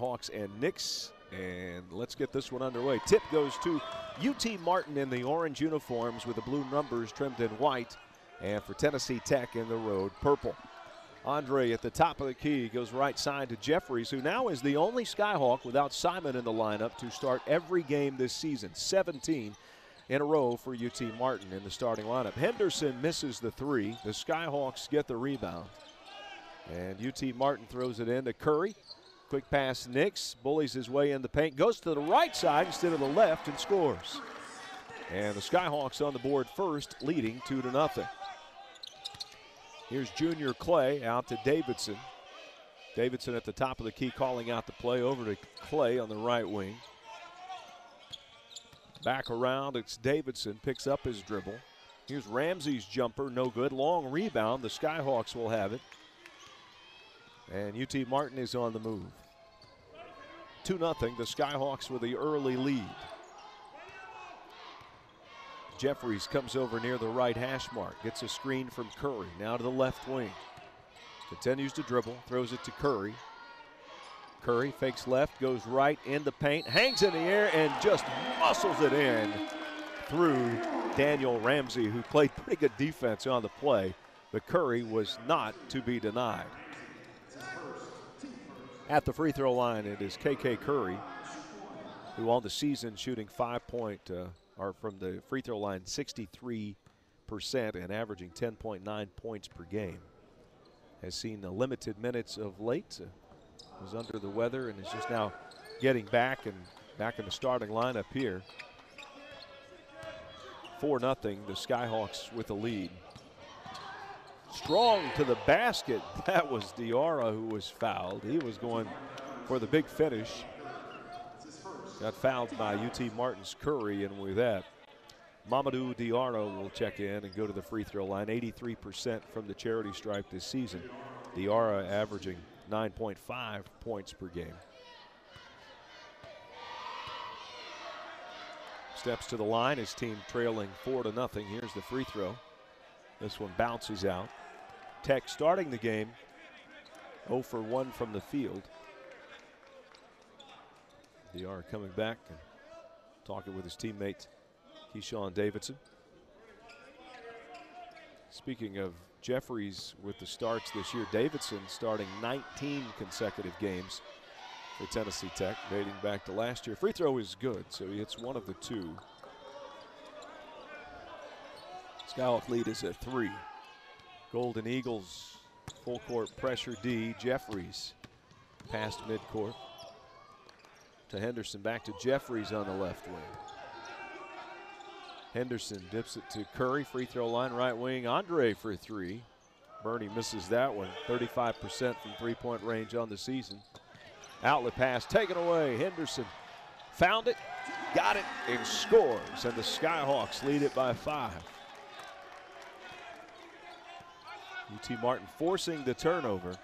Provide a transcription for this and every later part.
Skyhawks and Knicks. And let's get this one underway. Tip goes to UT Martin in the orange uniforms with the blue numbers trimmed in white. And for Tennessee Tech in the road purple. Andre at the top of the key goes right side to Jeffries, who now is the only Skyhawk without Simon in the lineup to start every game this season. 17 in a row for UT Martin in the starting lineup. Henderson misses the three. The Skyhawks get the rebound. And UT Martin throws it in to Curry. Quick pass, Nix bullies his way in the paint, goes to the right side instead of the left and scores. And the Skyhawks on the board first, leading 2-0. Here's Junior Clay out to Davidson. Davidson at the top of the key calling out the play over to Clay on the right wing. Back around, it's Davidson, picks up his dribble. Here's Ramsey's jumper, no good. Long rebound, the Skyhawks will have it. And UT Martin is on the move. 2-0, the Skyhawks with the early lead. Jeffries comes over near the right hash mark, gets a screen from Curry, now to the left wing. Continues to dribble, throws it to Curry. Curry fakes left, goes right in the paint, hangs in the air and just muscles it in through Daniel Ramsey, who played pretty good defense on the play, but Curry was not to be denied. At the free throw line, it is KK Curry, who on the season shooting 5-point are from the free throw line 63% and averaging 10.9 points per game. Has seen the limited minutes of late. Was under the weather and is just now getting back in the starting lineup here. 4-0, the Skyhawks with the lead. Strong to the basket. That was Diarra who was fouled. He was going for the big finish. Got fouled by UT Martin's Curry, and with that, Mamadou Diarra will check in and go to the free throw line. 83% from the charity stripe this season. Diarra averaging 9.5 points per game. Steps to the line, his team trailing 4-0. Here's the free throw. This one bounces out. Tech starting the game 0 for 1 from the field. Diarra coming back and talking with his teammate Keyshawn Davidson. Speaking of Jeffries with the starts this year, Davidson starting 19 consecutive games for Tennessee Tech, dating back to last year. Free throw is good, so he hits one of the two. Skyhawk lead is at 3. Golden Eagles full court pressure D. Jeffries past midcourt to Henderson, back to Jeffries on the left wing. Henderson dips it to Curry, free throw line, right wing. Andre for 3. Bernie misses that one. 35% from three-point range on the season. Outlet pass taken away. Henderson found it, got it, and scores. And the Skyhawks lead it by 5. UT Martin forcing the turnover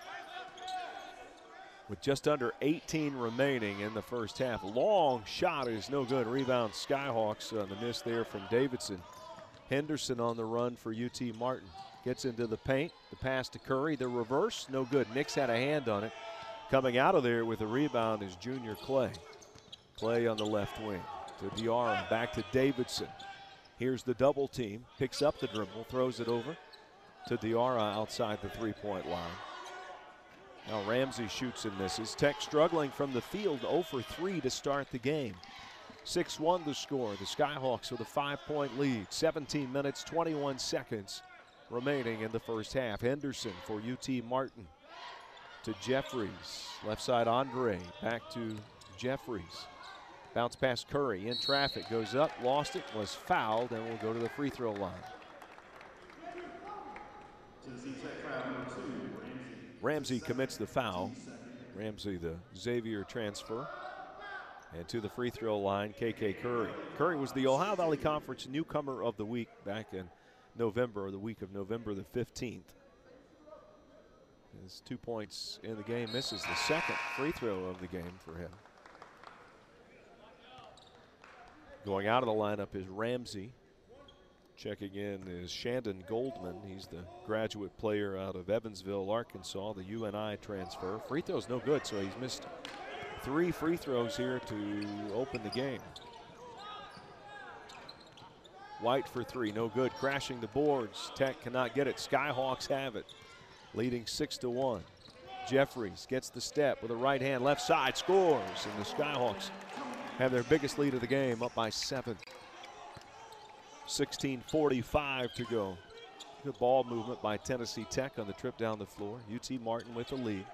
with just under 18 remaining in the first half. Long shot is no good. Rebound Skyhawks on the miss there from Davidson. Henderson on the run for UT Martin. Gets into the paint. The pass to Curry. The reverse, no good. Knicks had a hand on it. Coming out of there with a rebound is Junior Clay. Clay on the left wing to Diarra. Back to Davidson. Here's the double team. Picks up the dribble. Throws it over to Diarra outside the three-point line. Now Ramsey shoots and misses. Tech struggling from the field, 0 for 3 to start the game. 6-1 to score. The Skyhawks with a 5-point lead. 17 minutes, 21 seconds remaining in the first half. Henderson for UT Martin to Jeffries. Left side Andre, back to Jeffries. Bounce past Curry, in traffic, goes up, lost it, was fouled, and will go to the free throw line. Ramsey commits the foul. Ramsey, the Xavier transfer. And to the free throw line, KK Curry. Curry was the Ohio Valley Conference newcomer of the week back in November, or the week of November the 15th. His 2 points in the game, misses the second free throw of the game for him. Going out of the lineup is Ramsey. Checking in is Shandon Goldman. He's the graduate player out of Evansville, Arkansas, the UNI transfer. Free throw's no good, so he's missed 3 free throws here to open the game. White for 3, no good. Crashing the boards. Tech cannot get it. Skyhawks have it, leading 6-1. Jeffries gets the step with a right hand, left side, scores, and the Skyhawks have their biggest lead of the game, up by 7. 16:45 to go. Good ball movement by Tennessee Tech on the trip down the floor. UT Martin with the lead.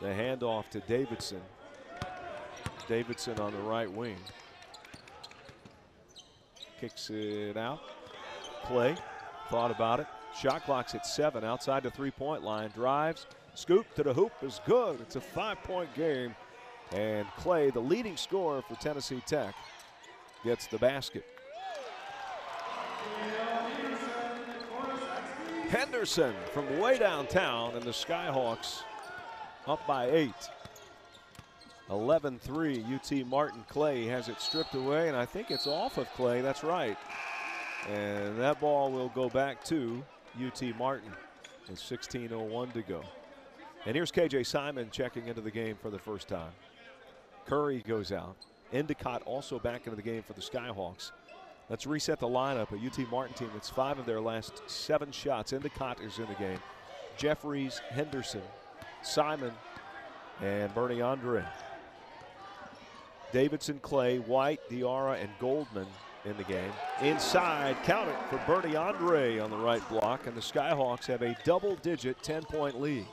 The handoff to Davidson. Davidson on the right wing. Kicks it out. Clay thought about it. Shot clock's at 7 outside the 3-point line. Drives, scoop to the hoop is good. It's a 5-point game. And Clay, the leading scorer for Tennessee Tech, gets the basket. Henderson from way downtown, and the Skyhawks up by 8. 11-3, UT Martin. Clay has it stripped away, and I think it's off of Clay. That's right. And that ball will go back to UT Martin with 16:01 to go. And here's KJ Simon checking into the game for the first time. Curry goes out. Endicott also back into the game for the Skyhawks. Let's reset the lineup. A UT Martin team that's 5 of their last 7 shots. Endicott is in the game. Jeffries, Henderson, Simon, and Bernie Andre. Davidson, Clay, White, Diarra, and Goldman in the game. Inside, count it for Bernie Andre on the right block, and the Skyhawks have a double-digit 10-point lead,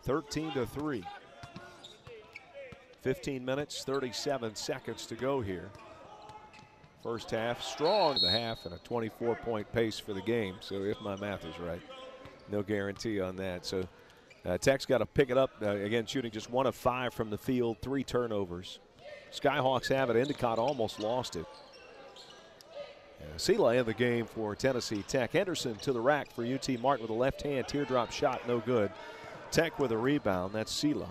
13-3. 15 minutes, 37 seconds to go here. First half, strong the half, and a 24-point pace for the game. So if my math is right, no guarantee on that. So Tech's got to pick it up. Again, shooting just 1 of 5 from the field, 3 turnovers. Skyhawks have it. Endicott almost lost it. Sela in the game for Tennessee Tech. Henderson to the rack for UT Martin with a left hand teardrop shot, no good. Tech with a rebound. That's Sela.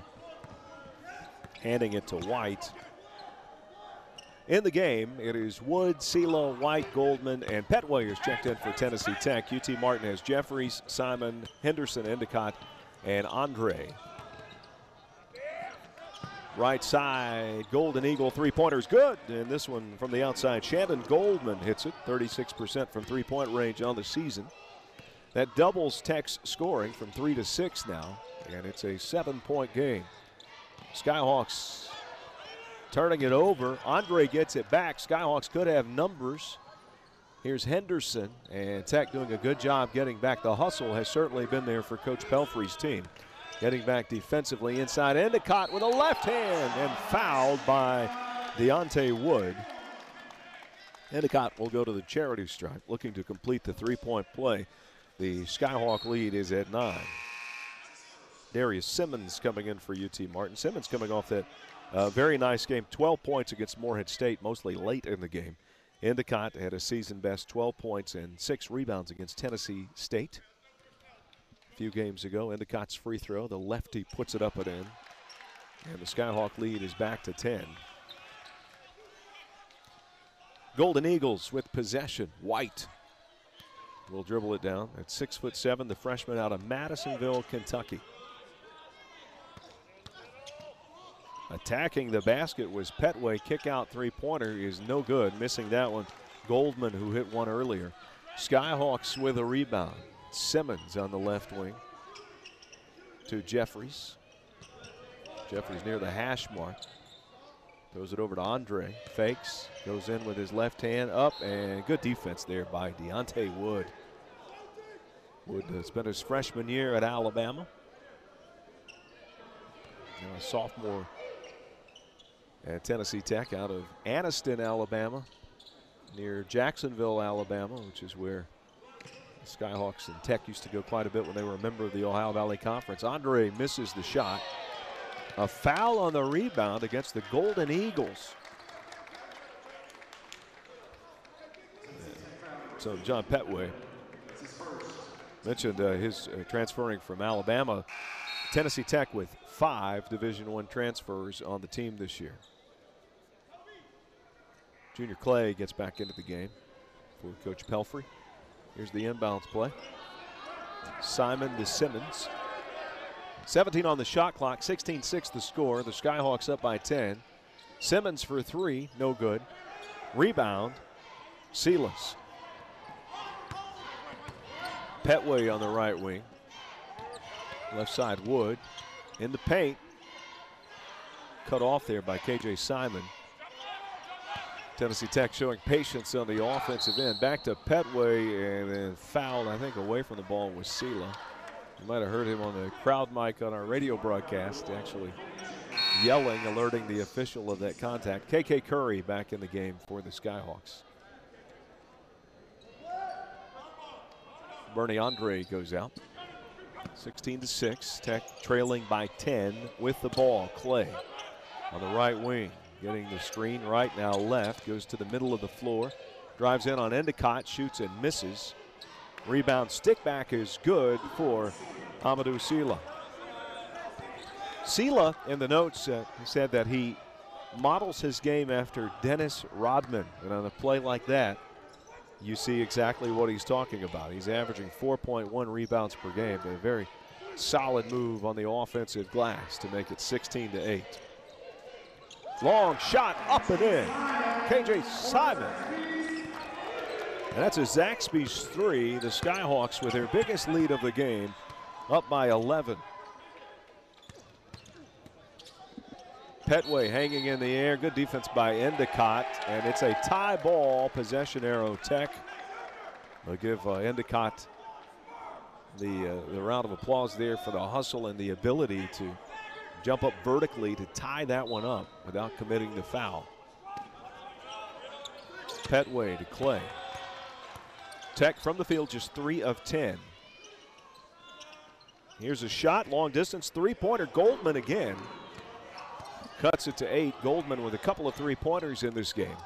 Handing it to White. In the game, it is Wood, Sela, White, Goldman, and Petway is checked in for Tennessee Tech. UT Martin has Jeffries, Simon, Henderson, Endicott, and Andre. Right side, Golden Eagle three-pointer is good. And this one from the outside, Shandon Goldman hits it, 36% from three-point range on the season. That doubles Tech's scoring from 3 to 6 now, and it's a 7-point game. Skyhawks turning it over. Andre gets it back. Skyhawks could have numbers. Here's Henderson, and Tech doing a good job getting back. The hustle has certainly been there for Coach Pelfrey's team. Getting back defensively inside. Endicott with a left hand and fouled by Deontay Wood. Endicott will go to the charity stripe, looking to complete the 3-point play. The Skyhawk lead is at 9. Darius Simmons coming in for UT Martin. Simmons coming off that very nice game. 12 points against Morehead State, mostly late in the game. Endicott had a season best 12 points and 6 rebounds against Tennessee State a few games ago. Endicott's free throw, the lefty puts it up and in. And the Skyhawk lead is back to 10. Golden Eagles with possession. White will dribble it down at 6'7", the freshman out of Madisonville, Kentucky. Attacking the basket was Petway. Kick out three-pointer is no good. Missing that one. Goldman, who hit one earlier. Skyhawks with a rebound. Simmons on the left wing to Jeffries. Jeffries near the hash mark. Throws it over to Andre. Fakes. Goes in with his left hand up, and good defense there by Deontay Wood. Wood spent his freshman year at Alabama. Now a sophomore at Tennessee Tech out of Anniston, Alabama, near Jacksonville, Alabama, which is where the Skyhawks and Tech used to go quite a bit when they were a member of the Ohio Valley Conference. Andre misses the shot. A foul on the rebound against the Golden Eagles. So John Petway mentioned his transferring from Alabama. Tennessee Tech with 5 Division I transfers on the team this year. Junior Clay gets back into the game for Coach Pelfrey. Here's the inbounds play. Simon to Simmons. 17 on the shot clock, 16-6 the score. The Skyhawks up by 10. Simmons for three, no good. Rebound, Silas. Petway on the right wing. Left side, Wood. In the paint. Cut off there by KJ Simon. Tennessee Tech showing patience on the offensive end. Back to Petway and then fouled, I think, away from the ball with Sela. You might have heard him on the crowd mic on our radio broadcast, actually yelling, alerting the official of that contact. KK Curry back in the game for the Skyhawks. Bernie Andre goes out. 16-6. Tech trailing by 10 with the ball. Clay on the right wing. Getting the screen right now left. Goes to the middle of the floor. Drives in on Endicott. Shoots and misses. Rebound stick back is good for Amadou Sela. Sela, in the notes, said that he models his game after Dennis Rodman. And on a play like that, you see exactly what he's talking about. He's averaging 4.1 rebounds per game. A very solid move on the offensive glass to make it 16-8. Long shot up and in. KJ Simon. And that's a Zaxby's three. The Skyhawks with their biggest lead of the game, up by 11. Petway hanging in the air. Good defense by Endicott. And it's a tie ball, possession arrow Tech. They'll give Endicott the round of applause there for the hustle and the ability to jump up vertically to tie that one up without committing the foul. Petway to Clay. Tech from the field just 3 of 10. Here's a shot, long distance three-pointer. Goldman again. Cuts it to 8. Goldman with a couple of three-pointers in this game.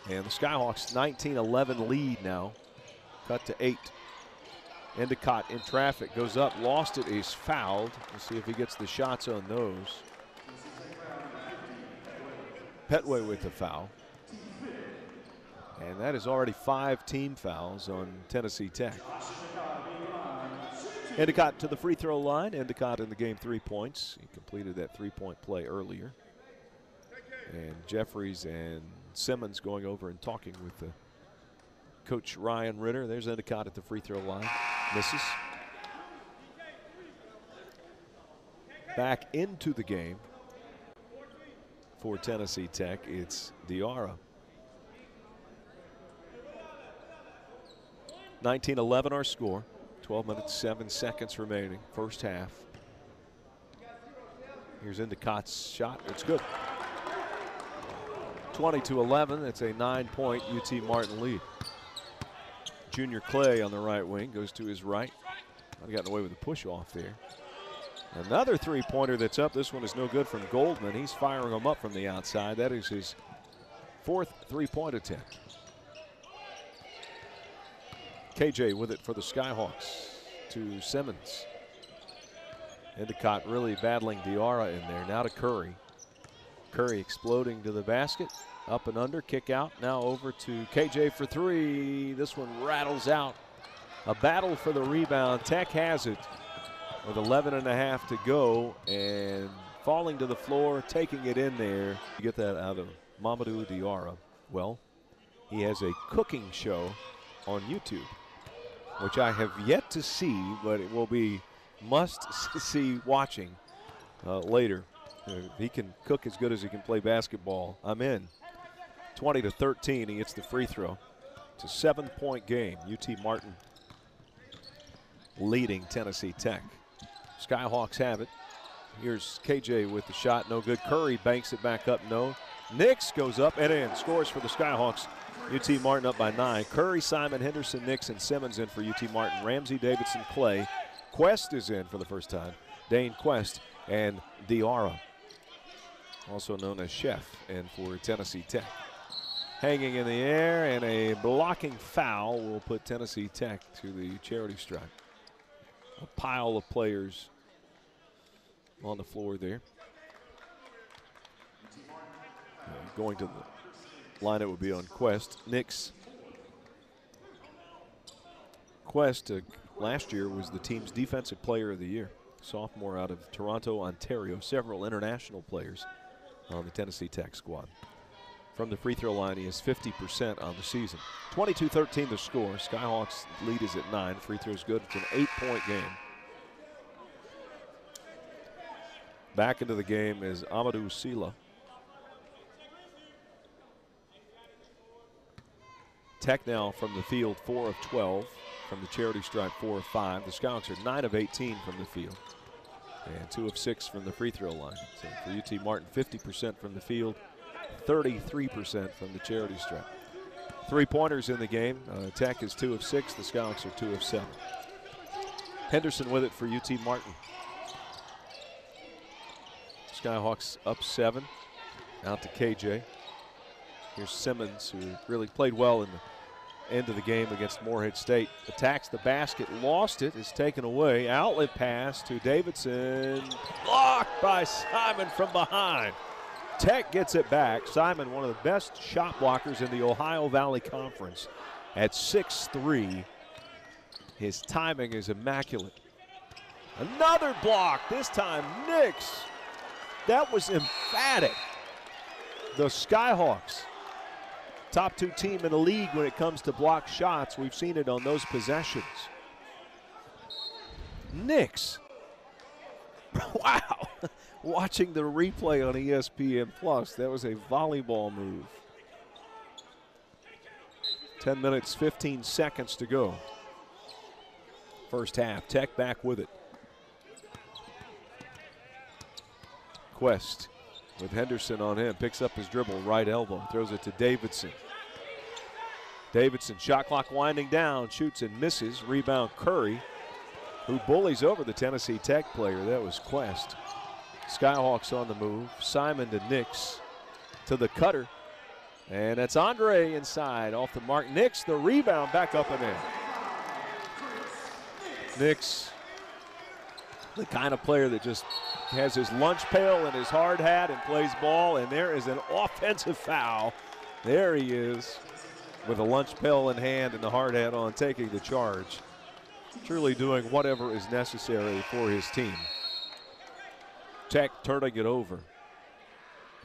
And the Skyhawks 19-11 lead now. Cut to 8. Endicott in traffic, goes up, lost it, is fouled. We'll see if he gets the shots on those. Petway with the foul. And that is already 5 team fouls on Tennessee Tech. Endicott to the free throw line. Endicott in the game 3 points. He completed that 3-point play earlier. And Jeffries and Simmons going over and talking with the Coach Ryan Ritter. There's Endicott at the free throw line. Misses. Back into the game for Tennessee Tech, it's Diarra. 19-11 our score. 12 minutes, 7 seconds remaining. First half. Here's Endicott's shot. It's good. 20-11. It's a 9-point UT Martin lead. Junior Clay on the right wing goes to his right. I've gotten away with a push off there. Another three-pointer that's up. This one is no good from Goldman. He's firing them up from the outside. That is his 4th three-point attempt. KJ with it for the Skyhawks to Simmons. Endicott really battling Diarra in there. Now to Curry. Curry exploding to the basket. Up and under, kick out. Now over to KJ for 3. This one rattles out. A battle for the rebound. Tech has it with 11.5 to go. And falling to the floor, taking it in there. You get that out of Mamadou Diarra. Well, he has a cooking show on YouTube, which I have yet to see, but it will be must-see watching later. If he can cook as good as he can play basketball, I'm in. 20-13, he gets the free throw. It's a 7-point game. UT Martin leading Tennessee Tech. Skyhawks have it. Here's KJ with the shot, no good. Curry banks it back up, no. Nix goes up and in, scores for the Skyhawks. UT Martin up by 9. Curry, Simon, Henderson, Nix, and Simmons in for UT Martin. Ramsey, Davidson, Clay. Quest is in for the first time. Dane Quest and Diarra, also known as Chef, in for Tennessee Tech. Hanging in the air, and a blocking foul will put Tennessee Tech to the charity stripe. A pile of players on the floor there. Going to the line, it would be on Quest. Nix. Quest last year was the team's defensive player of the year. Sophomore out of Toronto, Ontario. Several international players on the Tennessee Tech squad. From the free throw line, he is 50% on the season. 22-13 the score. Skyhawks lead is at 9. Free throw's good. It's an 8-point game. Back into the game is Amadou Sila. Tech now from the field 4 of 12. From the charity stripe 4 of 5. The Skyhawks are 9 of 18 from the field. And 2 of 6 from the free throw line. So for UT Martin, 50% from the field, 33% from the charity stripe. 3-pointers in the game. Tech is 2 of 6. The Skyhawks are 2 of 7. Henderson with it for UT Martin. Skyhawks up 7. Out to KJ. Here's Simmons, who really played well in the end of the game against Morehead State. Attacks the basket, lost it, is taken away. Outlet pass to Davidson. Blocked by Simon from behind. Tech gets it back. Simon, one of the best shot blockers in the Ohio Valley Conference at 6'3". His timing is immaculate. Another block, this time Nix. That was emphatic. The Skyhawks, top 2 team in the league when it comes to block shots. We've seen it on those possessions. Nix. Wow. Watching the replay on ESPN Plus, that was a volleyball move. 10 minutes, 15 seconds to go. First half, Tech back with it. Quest with Henderson on him, picks up his dribble, right elbow, throws it to Davidson. Davidson, shot clock winding down, shoots and misses. Rebound Curry, who bullies over the Tennessee Tech player. That was Quest. Skyhawks on the move. Simon to Nix, to the cutter. And that's Andre inside, off the mark. Nix, the rebound, back up and in. Nix, the kind of player that just has his lunch pail and his hard hat and plays ball, and there is an offensive foul. There he is with a lunch pail in hand and the hard hat on, taking the charge. Truly doing whatever is necessary for his team. Tech turning it over.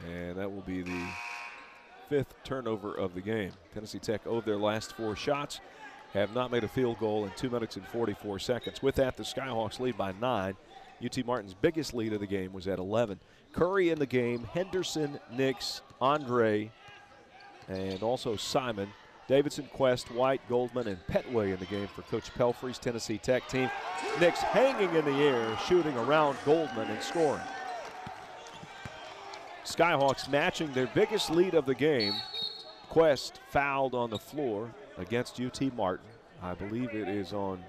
And that will be the 5th turnover of the game. Tennessee Tech owed their last 4 shots, have not made a field goal in 2 minutes and 44 seconds. With that, the Skyhawks lead by 9. UT Martin's biggest lead of the game was at 11. Curry in the game, Henderson, Nix, Andre, and also Simon. Davidson, Quest, White, Goldman, and Petway in the game for Coach Pelfrey's Tennessee Tech team. Nix hanging in the air, shooting around Goldman and scoring. Skyhawks matching their biggest lead of the game. Quest fouled on the floor against UT Martin. I believe it is on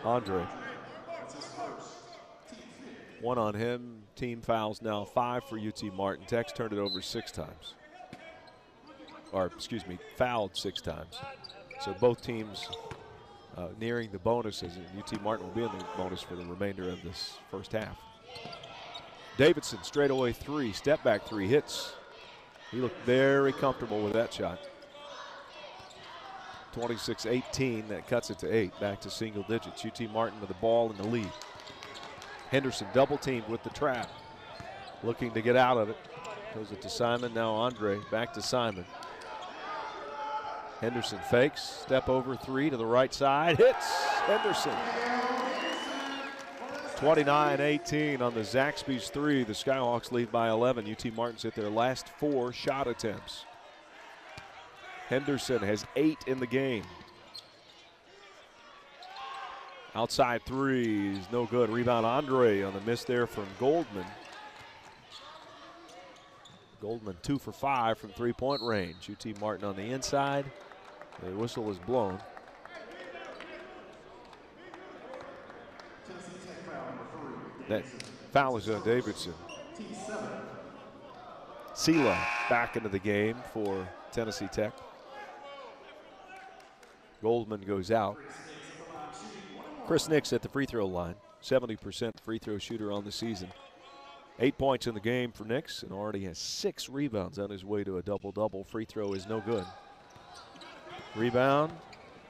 Andre. 1 on him. Team fouls now 5 for UT Martin. Tech's turned it over 6 times. Or, excuse me, fouled 6 times. So both teams nearing the bonuses. And UT Martin will be in the bonus for the remainder of this first half. Davidson, straightaway 3, step back 3, hits. He looked very comfortable with that shot. 26-18, that cuts it to 8, back to single digits. UT Martin with the ball in the lead. Henderson double teamed with the trap, looking to get out of it. Goes it to Simon, now Andre, back to Simon. Henderson fakes, step over 3 to the right side, hits Henderson. 29-18 on the Zaxby's 3. The Skyhawks lead by 11. UT Martin's hit their last 4 shot attempts. Henderson has 8 in the game. Outside 3 is no good. Rebound Andre on the miss there from Goldman. Goldman 2 for 5 from 3-point range. UT Martin on the inside. The whistle is blown. That foul is on Davidson. Sila back into the game for Tennessee Tech. Goldman goes out. Chris Nix at the free throw line, 70% free throw shooter on the season. 8 points in the game for Nix and already has 6 rebounds on his way to a double-double. Free throw is no good. Rebound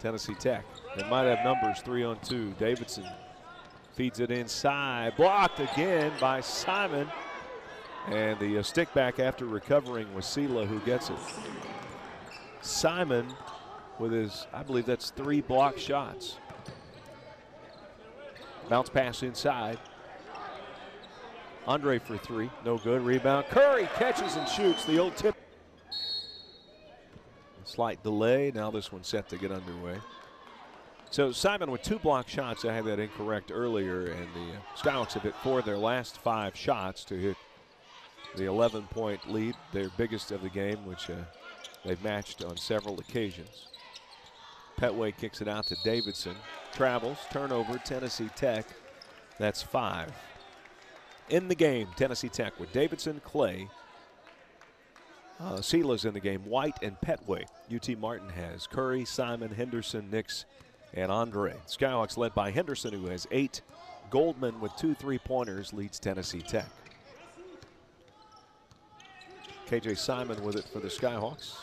Tennessee Tech. They might have numbers 3-on-2. Davidson feeds it inside. Blocked again by Simon. And the stick back after recovering was Sela who gets it. Simon with his, I believe that's 3 block shots. Bounce pass inside. Andre for 3, no good. Rebound. Curry catches and shoots the old tip. Slight delay. Now this one's set to get underway. So Simon with 2 block shots. I had that incorrect earlier, and the Skyhawks have hit 4 of their last 5 shots to hit the 11-point lead, their biggest of the game, which they've matched on several occasions. Petway kicks it out to Davidson. Travels, turnover, Tennessee Tech. That's 5. In the game, Tennessee Tech with Davidson, Clay. Sela's in the game, White and Petway. UT Martin has Curry, Simon, Henderson, Nix, and Andre. Skyhawks led by Henderson, who has 8. Goldman with 2 3-pointers leads Tennessee Tech. KJ Simon with it for the Skyhawks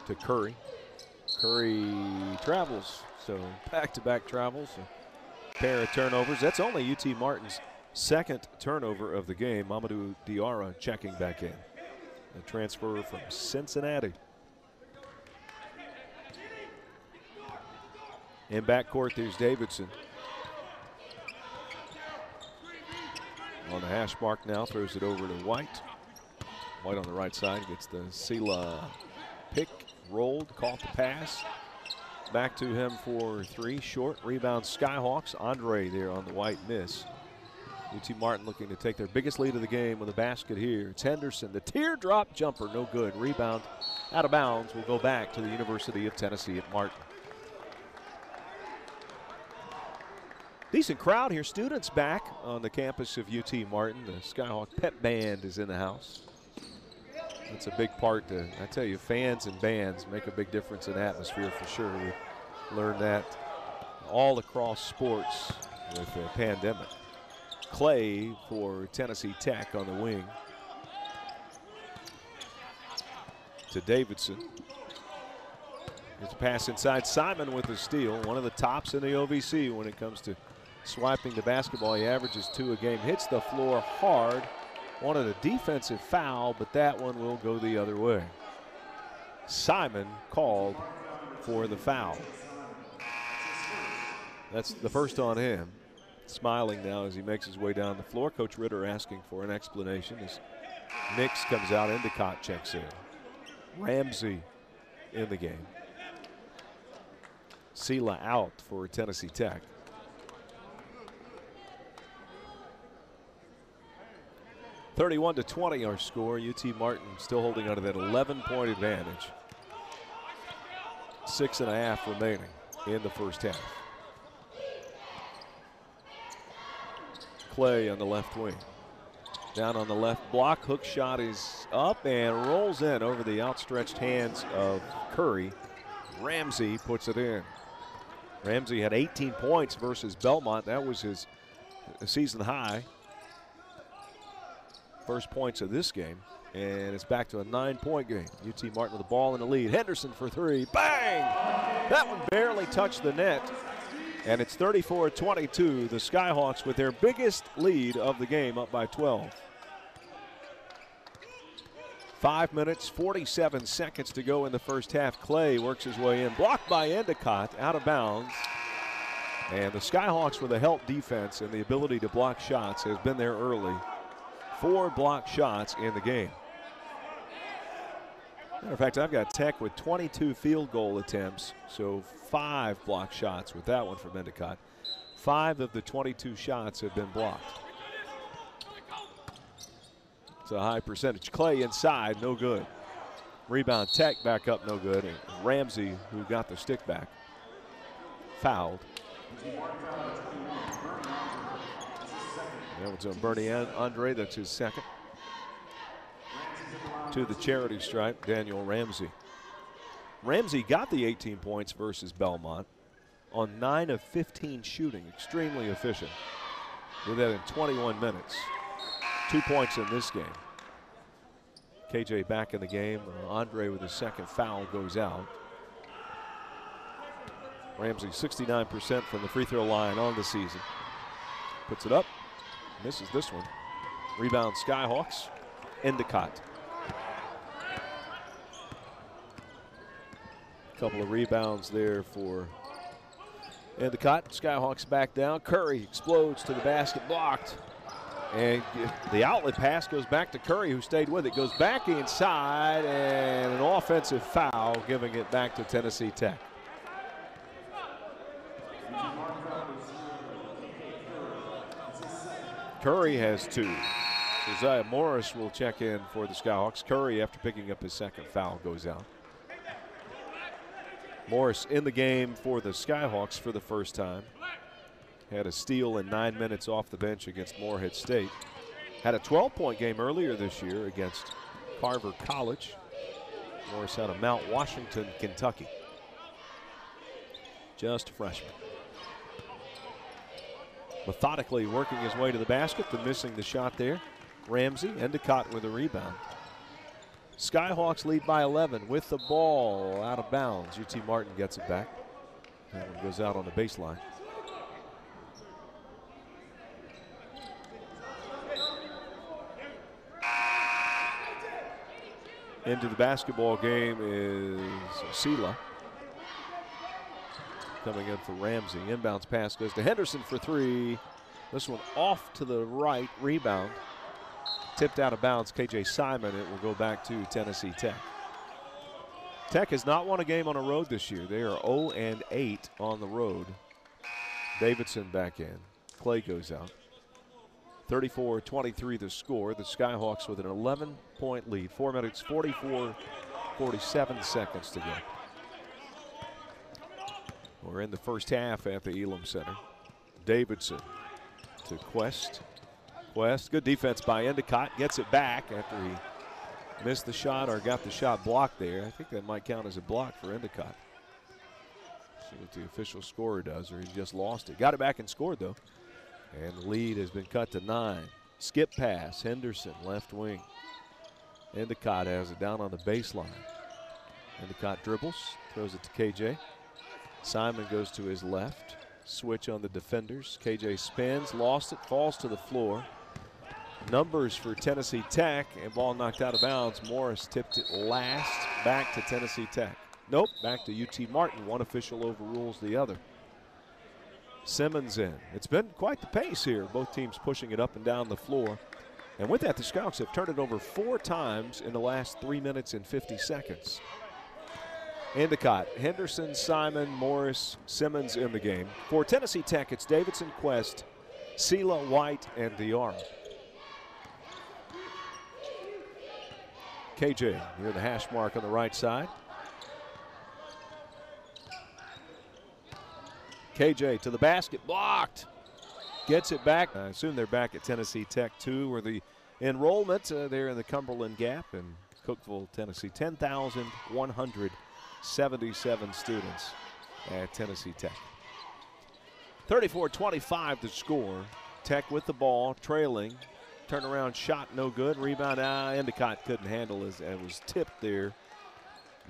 to Curry. Curry travels, so back-to-back travels. A pair of turnovers. That's only UT Martin's 2nd turnover of the game. Mamadou Diarra checking back in. A transfer from Cincinnati. In backcourt, there's Davidson. On the hash mark now, throws it over to White. White on the right side gets the Sela pick, rolled, caught the pass. Back to him for 3, short. Rebound Skyhawks. Andre there on the White miss. UT Martin looking to take their biggest lead of the game with a basket here. It's Henderson, the teardrop jumper, no good. Rebound out of bounds, will go back to the University of Tennessee at Martin. Decent crowd here, students back on the campus of UT Martin. The Skyhawk Pep Band is in the house. That's a big part. I tell you, fans and bands make a big difference in atmosphere for sure. We learned that all across sports with the pandemic. Clay for Tennessee Tech on the wing. To Davidson. Gets a pass inside. Simon with the steal. One of the tops in the OVC when it comes to swiping the basketball. He averages 2 a game. Hits the floor hard. Wanted a defensive foul, but that one will go the other way. Simon called for the foul. That's the first on him. Smiling now as he makes his way down the floor. Coach Ritter asking for an explanation as Nix comes out. Endicott checks in. Ramsey in the game. Sela out for Tennessee Tech. (31-20) our score. UT Martin still holding on to that 11-point advantage. 6.5 remaining in the first half. Clay on the left wing. Down on the left block. Hook shot is up and rolls in over the outstretched hands of Curry. Ramsey puts it in. Ramsey had 18 points versus Belmont. That was his season high. First points of this game. And it's back to a 9-point game. UT Martin with the ball in the lead. Henderson for 3. Bang! That one barely touched the net. And it's 34-22. The Skyhawks with their biggest lead of the game, up by 12. 5 minutes, 47 seconds to go in the first half. Clay works his way in. Blocked by Endicott, out of bounds. And the Skyhawks with a help defense and the ability to block shots has been there early. 4 block shots in the game. Matter of fact, I've got Tech with 22 field goal attempts, so 5 block shots with that one from Endicott. 5 of the 22 shots have been blocked. It's a high percentage. Clay inside, no good. Rebound, Tech back up, no good. And Ramsey, who got the stick back, fouled. That was on Bernie Andre, that's his second. To the charity stripe, Daniel Ramsey. Ramsey got the 18 points versus Belmont on 9 of 15 shooting, extremely efficient. Did that in 21 minutes. 2 points in this game. KJ back in the game. Andre with his second foul goes out. Ramsey 69% from the free throw line on the season. Puts it up, misses this one. Rebound Skyhawks, Endicott. Couple of rebounds there for Endicott. Skyhawks back down. Curry explodes to the basket, blocked. And the outlet pass goes back to Curry, who stayed with it. Goes back inside, and an offensive foul, giving it back to Tennessee Tech. Curry has 2. Josiah Morris will check in for the Skyhawks. Curry, after picking up his second foul, goes out. Morris in the game for the Skyhawks for the first time. Had a steal in 9 minutes off the bench against Morehead State. Had a 12-point game earlier this year against Carver College. Morris out of Mount Washington, Kentucky. Just a freshman. Methodically working his way to the basket, but missing the shot there. Ramsey, Endicott with a rebound. Skyhawks lead by 11 with the ball out of bounds. UT Martin gets it back. That one goes out on the baseline. Into the basketball game is Sela. Coming in for Ramsey. Inbounds pass goes to Henderson for 3. This one off to the right, rebound. Tipped out of bounds, KJ Simon. It will go back to Tennessee Tech. Tech has not won a game on a road this year. They are 0-8 on the road. Davidson back in. Clay goes out. 34-23 the score. The Skyhawks with an 11-point lead. 4 minutes, 47 seconds to go. We're in the first half at the Elam Center. Davidson to Quest. Quest, good defense by Endicott. Gets it back after he missed the shot or got the shot blocked there. I think that might count as a block for Endicott. See what the official scorer does, or he just lost it. Got it back and scored, though. And the lead has been cut to 9. Skip pass, Henderson, left wing. Endicott has it down on the baseline. Endicott dribbles, throws it to KJ. Simon goes to his left. Switch on the defenders. KJ spins, lost it, falls to the floor. Numbers for Tennessee Tech, and ball knocked out of bounds. Morris tipped it last, back to Tennessee Tech. Nope, back to UT Martin. One official overrules the other. Simmons in. It's been quite the pace here. Both teams pushing it up and down the floor. And with that, the Skyhawks have turned it over 4 times in the last 3 minutes and 50 seconds. Endicott, Henderson, Simon, Morris, Simmons in the game. For Tennessee Tech, it's Davidson, Quest, Sela, White, and Diarra. KJ near the hash mark on the right side. KJ to the basket, blocked. Gets it back. I assume they're back at Tennessee Tech too, where the enrollment there in the Cumberland Gap in Cookeville, Tennessee. 10,177 students at Tennessee Tech. 34-25 the score. Tech with the ball, trailing. Turnaround shot, no good. Rebound, Endicott couldn't handle it and was tipped there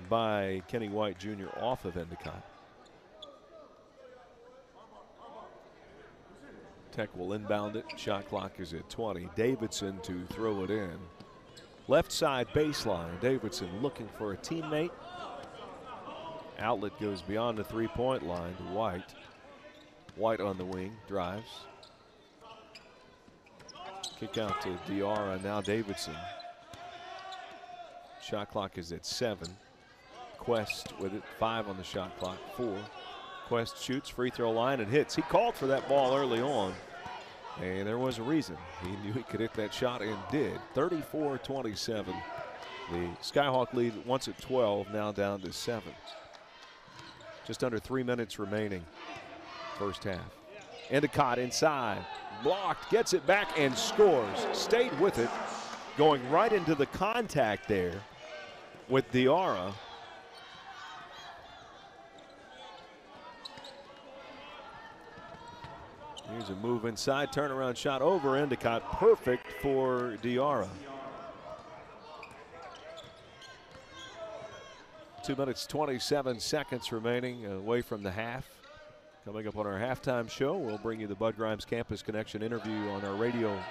by Kenny White Jr. off of Endicott. Tech will inbound it. Shot clock is at 20. Davidson to throw it in. Left side baseline. Davidson looking for a teammate. Outlet goes beyond the three-point line to White. White on the wing, drives. Kick out to Diarra, now Davidson. Shot clock is at 7. Quest with it, 5 on the shot clock, 4. Quest shoots, free throw line, and hits. He called for that ball early on, and there was a reason. He knew he could hit that shot and did. 34-27. The Skyhawk lead once at 12, now down to 7. Just under 3 minutes remaining, first half. Endicott inside, blocked, gets it back and scores. Stayed with it, going right into the contact there with Diarra. Here's a move inside, turnaround shot over Endicott, perfect for Diarra. 2 minutes, 27 seconds remaining away from the half. Coming up on our halftime show, we'll bring you the Bud Grimes Campus Connection interview on our radio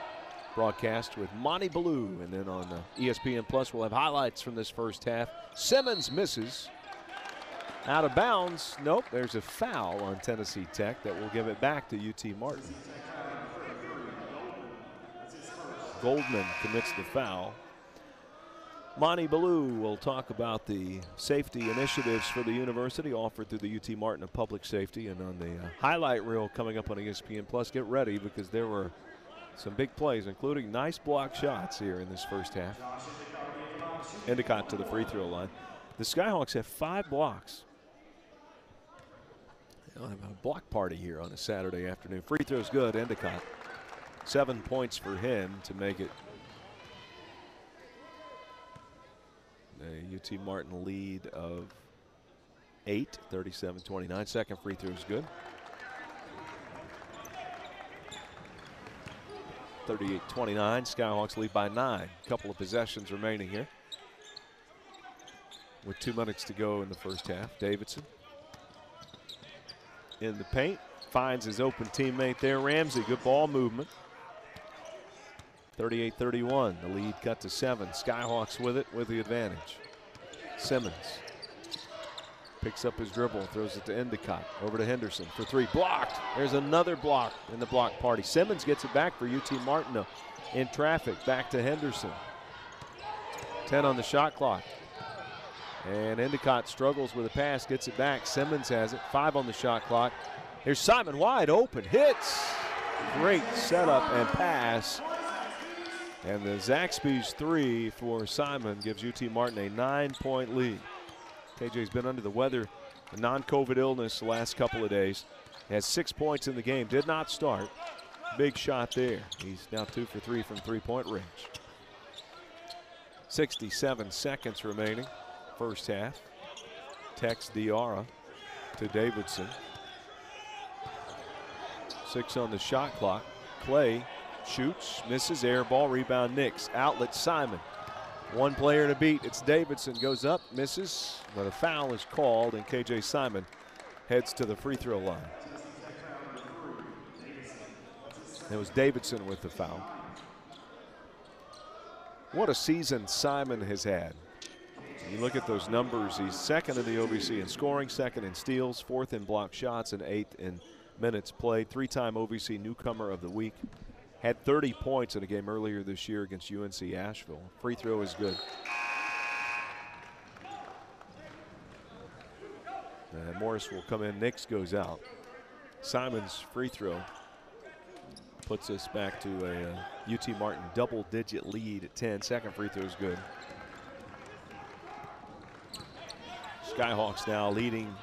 broadcast with Monty Ballou. And then on ESPN Plus, we'll have highlights from this first half. Simmons misses. Out of bounds. Nope, there's a foul on Tennessee Tech that will give it back to UT Martin. Goldman commits the foul. Monty Ballou will talk about the safety initiatives for the university offered through the UT Martin of Public Safety. And on the highlight reel coming up on ESPN Plus, get ready because there were some big plays, including nice block shots here in this first half. Endicott to the free throw line. The Skyhawks have 5 blocks. They'll have a block party here on a Saturday afternoon. Free throw's good, Endicott. 7 points for him to make it a UT Martin lead of 8, 37-29. Second free throw is good. 38-29, Skyhawks lead by 9. Couple of possessions remaining here. With 2 minutes to go in the first half. Davidson in the paint, finds his open teammate there. Ramsey, good ball movement. 38-31, the lead cut to 7. Skyhawks with it with the advantage. Simmons picks up his dribble, throws it to Endicott. Over to Henderson for 3, blocked. There's another block in the block party. Simmons gets it back for UT Martin in traffic. Back to Henderson. 10 on the shot clock. And Endicott struggles with a pass, gets it back. Simmons has it, 5 on the shot clock. Here's Simon wide open, hits. Great setup and pass. And the Zaxby's 3 for Simon gives UT Martin a 9-point lead. KJ's been under the weather, a non-COVID illness the last couple of days. Has 6 points in the game, did not start. Big shot there. He's now 2 for 3 from three-point range. 67 seconds remaining, first half. Tex Diarra to Davidson. 6 on the shot clock. Clay shoots, misses, air ball, rebound Nix. Outlet Simon. 1 player to beat, it's Davidson, goes up, misses, but a foul is called, and KJ Simon heads to the free throw line. It was Davidson with the foul. What a season Simon has had. You look at those numbers, he's 2nd in the OVC in scoring, 2nd in steals, 4th in block shots, and 8th in minutes played. 3-time OVC newcomer of the week. Had 30 points in a game earlier this year against UNC Asheville. Free throw is good. And Morris will come in. Nix goes out. Simon's free throw puts us back to a UT Martin double-digit lead at 10. Second free throw is good. Skyhawks now leading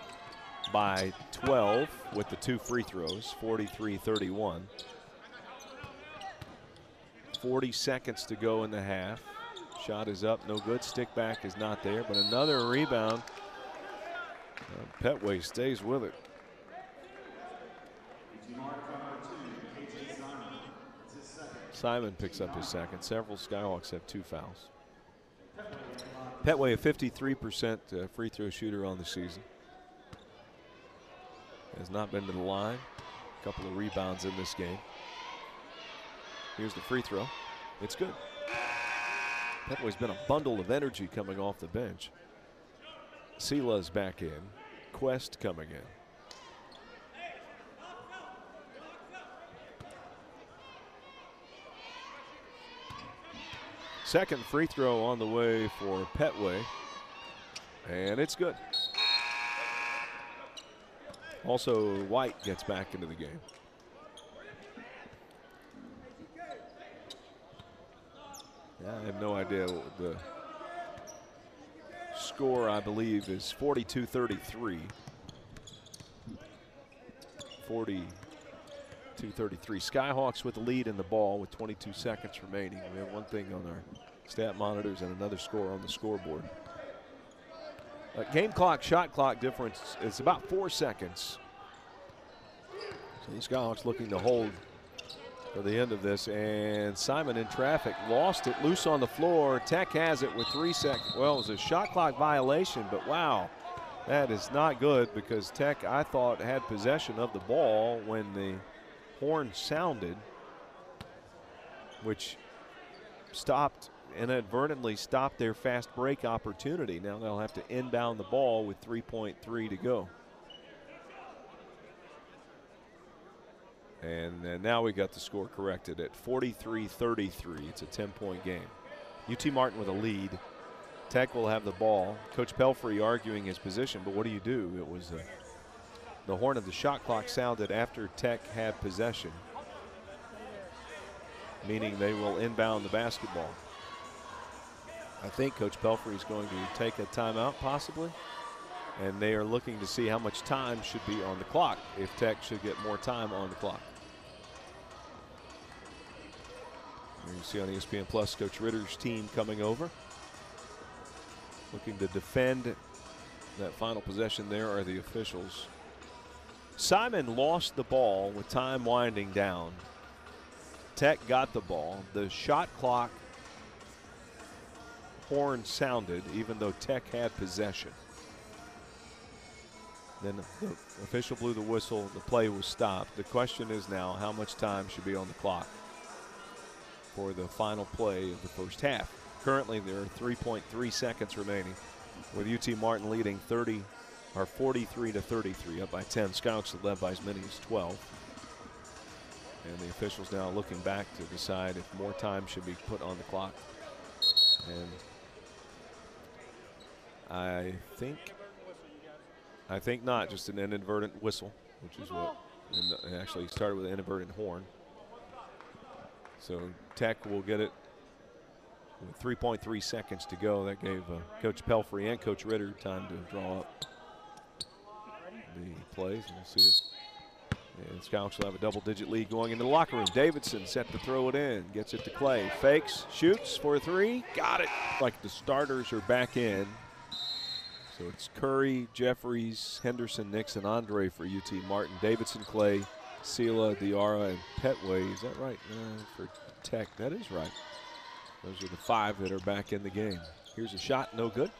by 12 with the 2 free throws, 43-31. 40 seconds to go in the half. Shot is up, no good. Stick back is not there, but another rebound. Petway stays with it. Simon picks up his second. Several Skyhawks have 2 fouls. Petway, a 53% free throw shooter on the season. Has not been to the line. A couple of rebounds in this game. Here's the free throw. It's good. Petway's been a bundle of energy coming off the bench. Sila's back in. Quest coming in. Second free throw on the way for Petway. And it's good. Also, White gets back into the game. I have no idea what the score, I believe, is 42-33. 42-33. Skyhawks with the lead in the ball with 22 seconds remaining. We have one thing on our stat monitors and another score on the scoreboard. Game clock, shot clock difference is about 4 seconds. So the Skyhawks looking to hold for the end of this, and Simon in traffic, lost it, loose on the floor. Tech has it with 3 seconds. Well, it was a shot clock violation, but wow, That is not good because Tech, I thought, had possession of the ball when the horn sounded, which inadvertently stopped their fast break opportunity. Now they'll have to inbound the ball with 3.3 to go. And now we got the score corrected at 43-33. It's a 10-point game. UT Martin with a lead. Tech will have the ball. Coach Pelfrey arguing his position, but what do? It was the horn of the shot clock sounded after Tech had possession, meaning they will inbound the basketball. I think Coach Pelfrey is going to take a timeout possibly, and they are looking to see how much time should be on the clock, if Tech should get more time on the clock. You see on ESPN Plus Coach Ritter's team coming over, looking to defend that final possession. There are the officials. Simon lost the ball with time winding down. Tech got the ball. The shot clock horn sounded even though Tech had possession. Then the official blew the whistle. The play was stopped. The question is now how much time should be on the clock for the final play of the first half. Currently, there are 3.3 seconds remaining, with UT Martin leading 43-33, up by 10. Skyhawks led by as many as 12. And the officials now looking back to decide if more time should be put on the clock. And I think not, just an inadvertent whistle, which is what, and actually started with an inadvertent horn. So Tech will get it with 3.3 seconds to go. That gave Coach Pelfrey and Coach Ritter time to draw up the plays. And we'll see it. And Skyhawks will have a double-digit lead going into the locker room. Davidson set to throw it in. Gets it to Clay. Fakes, shoots for a three. Got it. Like the starters are back in. So it's Curry, Jeffries, Henderson, Nix, and Andre for UT Martin. Davidson, Clay, Sela, Diarra, and Petway. Is that right? For Tech, that is right. Those are the five that are back in the game. Here's a shot, no good.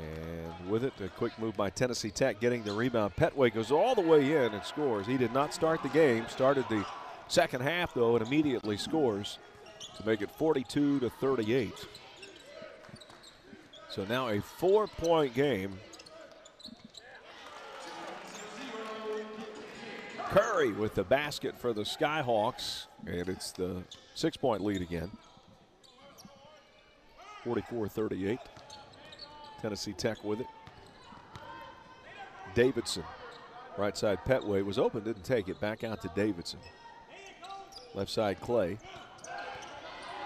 And with it, a quick move by Tennessee Tech, getting the rebound. Petway goes all the way in and scores. He did not start the game. Started the second half, though, and immediately scores to make it 42-38. So now a 4-point game. Curry with the basket for the Skyhawks, and it's the 6-point lead again. 44-38. Tennessee Tech with it. Davidson, right side Petway was open, didn't take it. Back out to Davidson. Left side Clay.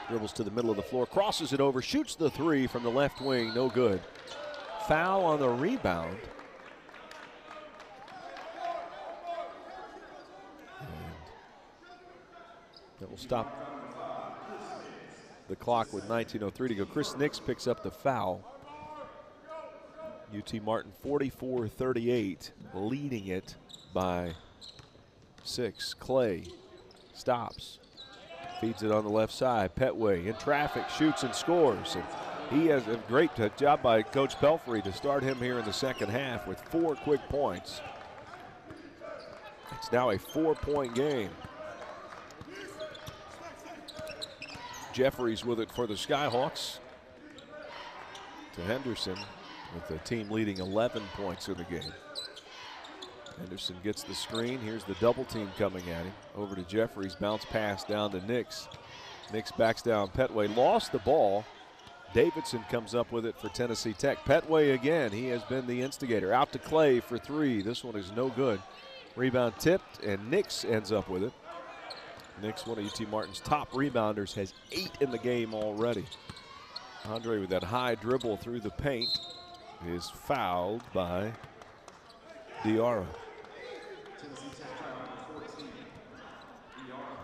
Dribbles to the middle of the floor, crosses it over, shoots the three from the left wing, no good. Foul on the rebound. And that will stop the clock with 19:03 to go. Chris Nix picks up the foul. UT Martin 44-38, leading it by 6. Clay stops, feeds it on the left side. Petway in traffic, shoots and scores. And he has a great job by Coach Pelfrey to start him here in the second half with 4 quick points. It's now a 4-point game. Jeffries with it for the Skyhawks. To Henderson, with the team leading 11 points in the game. Henderson gets the screen. Here's the double team coming at him. Over to Jeffries, bounce pass down to Nix. Nix backs down. Petway lost the ball. Davidson comes up with it for Tennessee Tech. Petway again, he has been the instigator. Out to Clay for 3. This one is no good. Rebound tipped, and Nix ends up with it. Nix, one of UT Martin's top rebounders, has 8 in the game already. Andre with that high dribble through the paint is fouled by Diarra.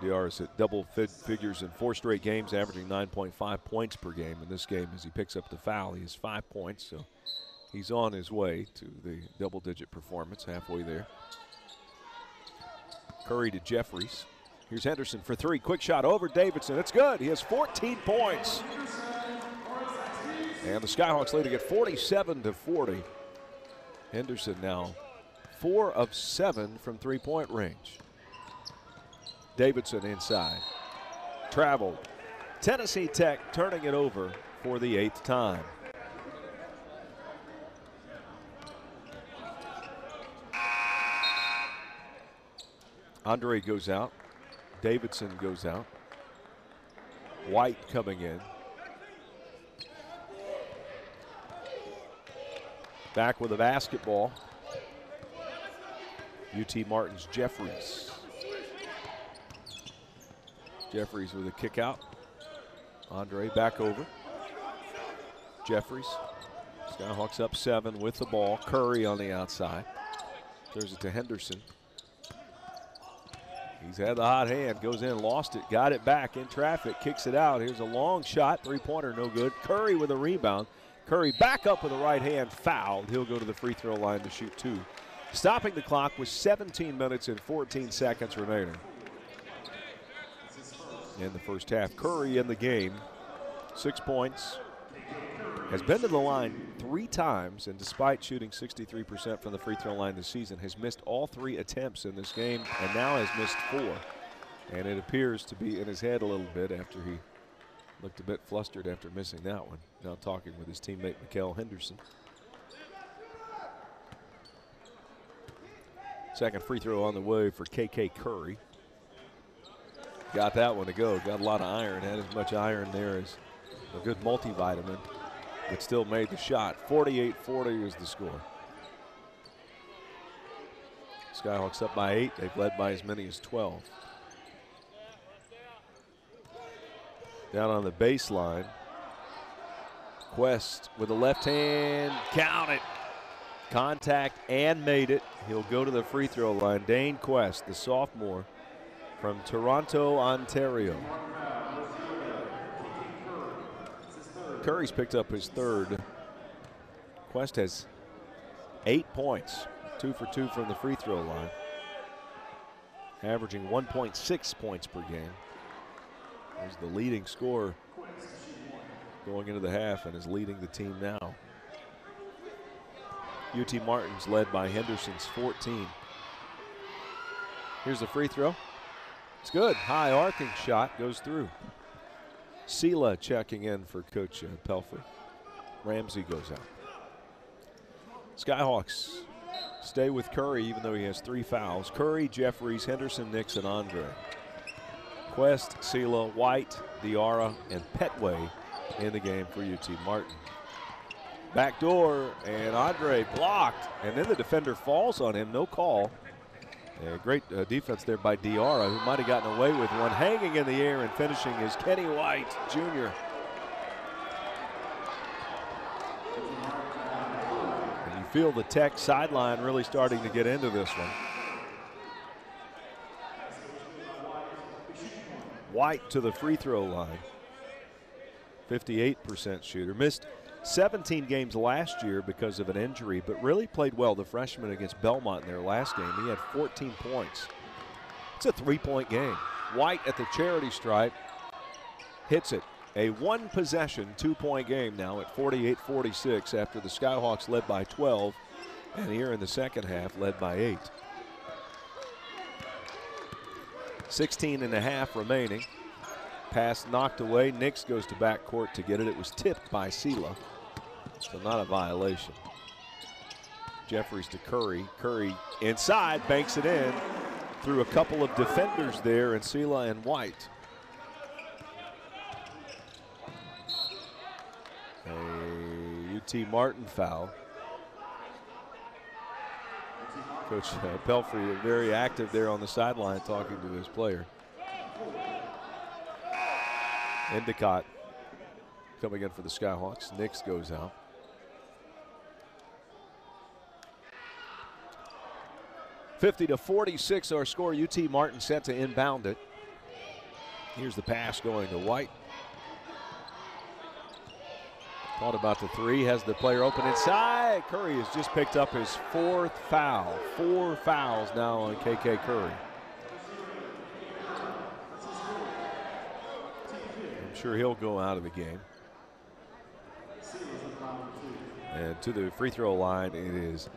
Diarra's hit double figures in 4 straight games, averaging 9.5 points per game. In this game, as he picks up the foul, he has 5 points, so he's on his way to the double-digit performance, halfway there. Curry to Jeffries. Here's Henderson for 3. Quick shot over Davidson. It's good. He has 14 points. And the Skyhawks leading at 47-40. Henderson now 4 of 7 from three-point range. Davidson inside. Traveled. Tennessee Tech turning it over for the 8th time. Andre goes out. Davidson goes out. White coming in. Back with a basketball. UT Martin's Jeffries. Jeffries with a kick out. Andre back over. Jeffries. Skyhawks up 7 with the ball. Curry on the outside. Throws it to Henderson. He's had the hot hand. Goes in, lost it, got it back in traffic, kicks it out. Here's a long shot. Three-pointer, no good. Curry with a rebound. Curry back up with a right hand, fouled. He'll go to the free throw line to shoot 2. Stopping the clock with 17 minutes and 14 seconds remaining in the first half. Curry in the game, 6 points. Has been to the line 3 times, and despite shooting 63% from the free throw line this season, has missed all 3 attempts in this game and now has missed 4. And it appears to be in his head a little bit after he looked a bit flustered after missing that one. Now talking with his teammate Mikael Henderson. Second free throw on the way for KK Curry. Got that one to go. Got a lot of iron. Had as much iron there as a good multivitamin, but still made the shot. 48-40 is the score. Skyhawks up by 8. They've led by as many as 12. Down on the baseline. Quest with the left hand. Count it. Contact and made it. He'll go to the free throw line. Dane Quest, the sophomore from Toronto, Ontario. Curry's picked up his 3rd. Quest has 8 points, 2 for 2 from the free throw line, averaging 1.6 points per game. He's the leading scorer going into the half and is leading the team now. UT Martin's led by Henderson's 14. Here's the free throw. It's good. High arcing shot goes through. Sela checking in for Coach Pelfrey. Ramsey goes out. Skyhawks stay with Curry even though he has 3 fouls. Curry, Jeffries, Henderson, Nix, and Andre. Quest, Sela, White, Diarra, and Petway in the game for UT Martin. Backdoor, and Andre blocked, and then the defender falls on him, no call. Great defense there by Diarra, who might have gotten away with one. Hanging in the air and finishing is Kenny White, Jr. And you feel the Tech sideline really starting to get into this one. White to the free throw line. 58% shooter. Missed 17 games last year because of an injury, but really played well. The freshman against Belmont in their last game, he had 14 points. It's a 3-point game. White at the charity stripe hits it. A 1-possession, 2-point game now at 48-46 after the Skyhawks led by 12, and here in the second half led by 8. 16.5 remaining. Pass knocked away. Nix goes to backcourt to get it. It was tipped by Sela, so not a violation. Jeffries to Curry. Curry inside, banks it in through a couple of defenders there, and Sela and White. A UT Martin foul. Coach Pelfrey very active there on the sideline talking to his player. Endicott coming in for the Skyhawks. Nix goes out. (50-46) our score. UT Martin set to inbound it. Here's the pass going to White. Thought about the 3, has the player open inside. Curry has just picked up his 4th foul. 4 fouls now on KK Curry. I'm sure he'll go out of the game. And to the free throw line, it is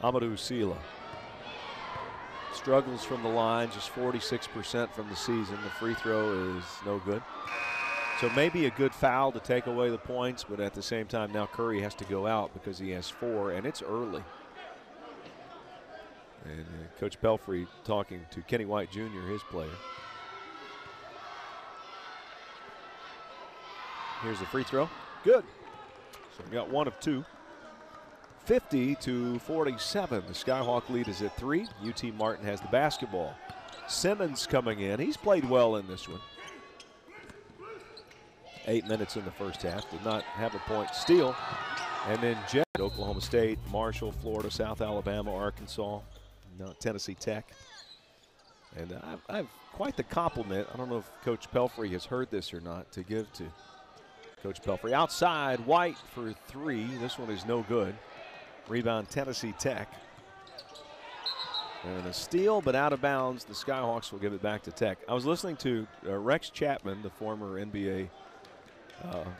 Amadou Sila struggles from the line, just 46% from the season. The free throw is no good. So maybe a good foul to take away the points, but at the same time now Curry has to go out because he has 4, and it's early. And Coach Pelfrey talking to Kenny White Jr., his player. Here's the free throw. Good. So we got 1 of 2. 50-47. The Skyhawk lead is at 3. UT Martin has the basketball. Simmons coming in. He's played well in this one. 8 minutes in the first half. Did not have a point. Steal. And then Jet, Oklahoma State, Marshall, Florida, South Alabama, Arkansas, Tennessee Tech. And I have quite the compliment. I don't know if Coach Pelfrey has heard this or not to give to Coach Pelfrey. Outside, White for 3. This one is no good. Rebound, Tennessee Tech. And a steal, but out of bounds. The Skyhawks will give it back to Tech. I was listening to Rex Chapman, the former NBA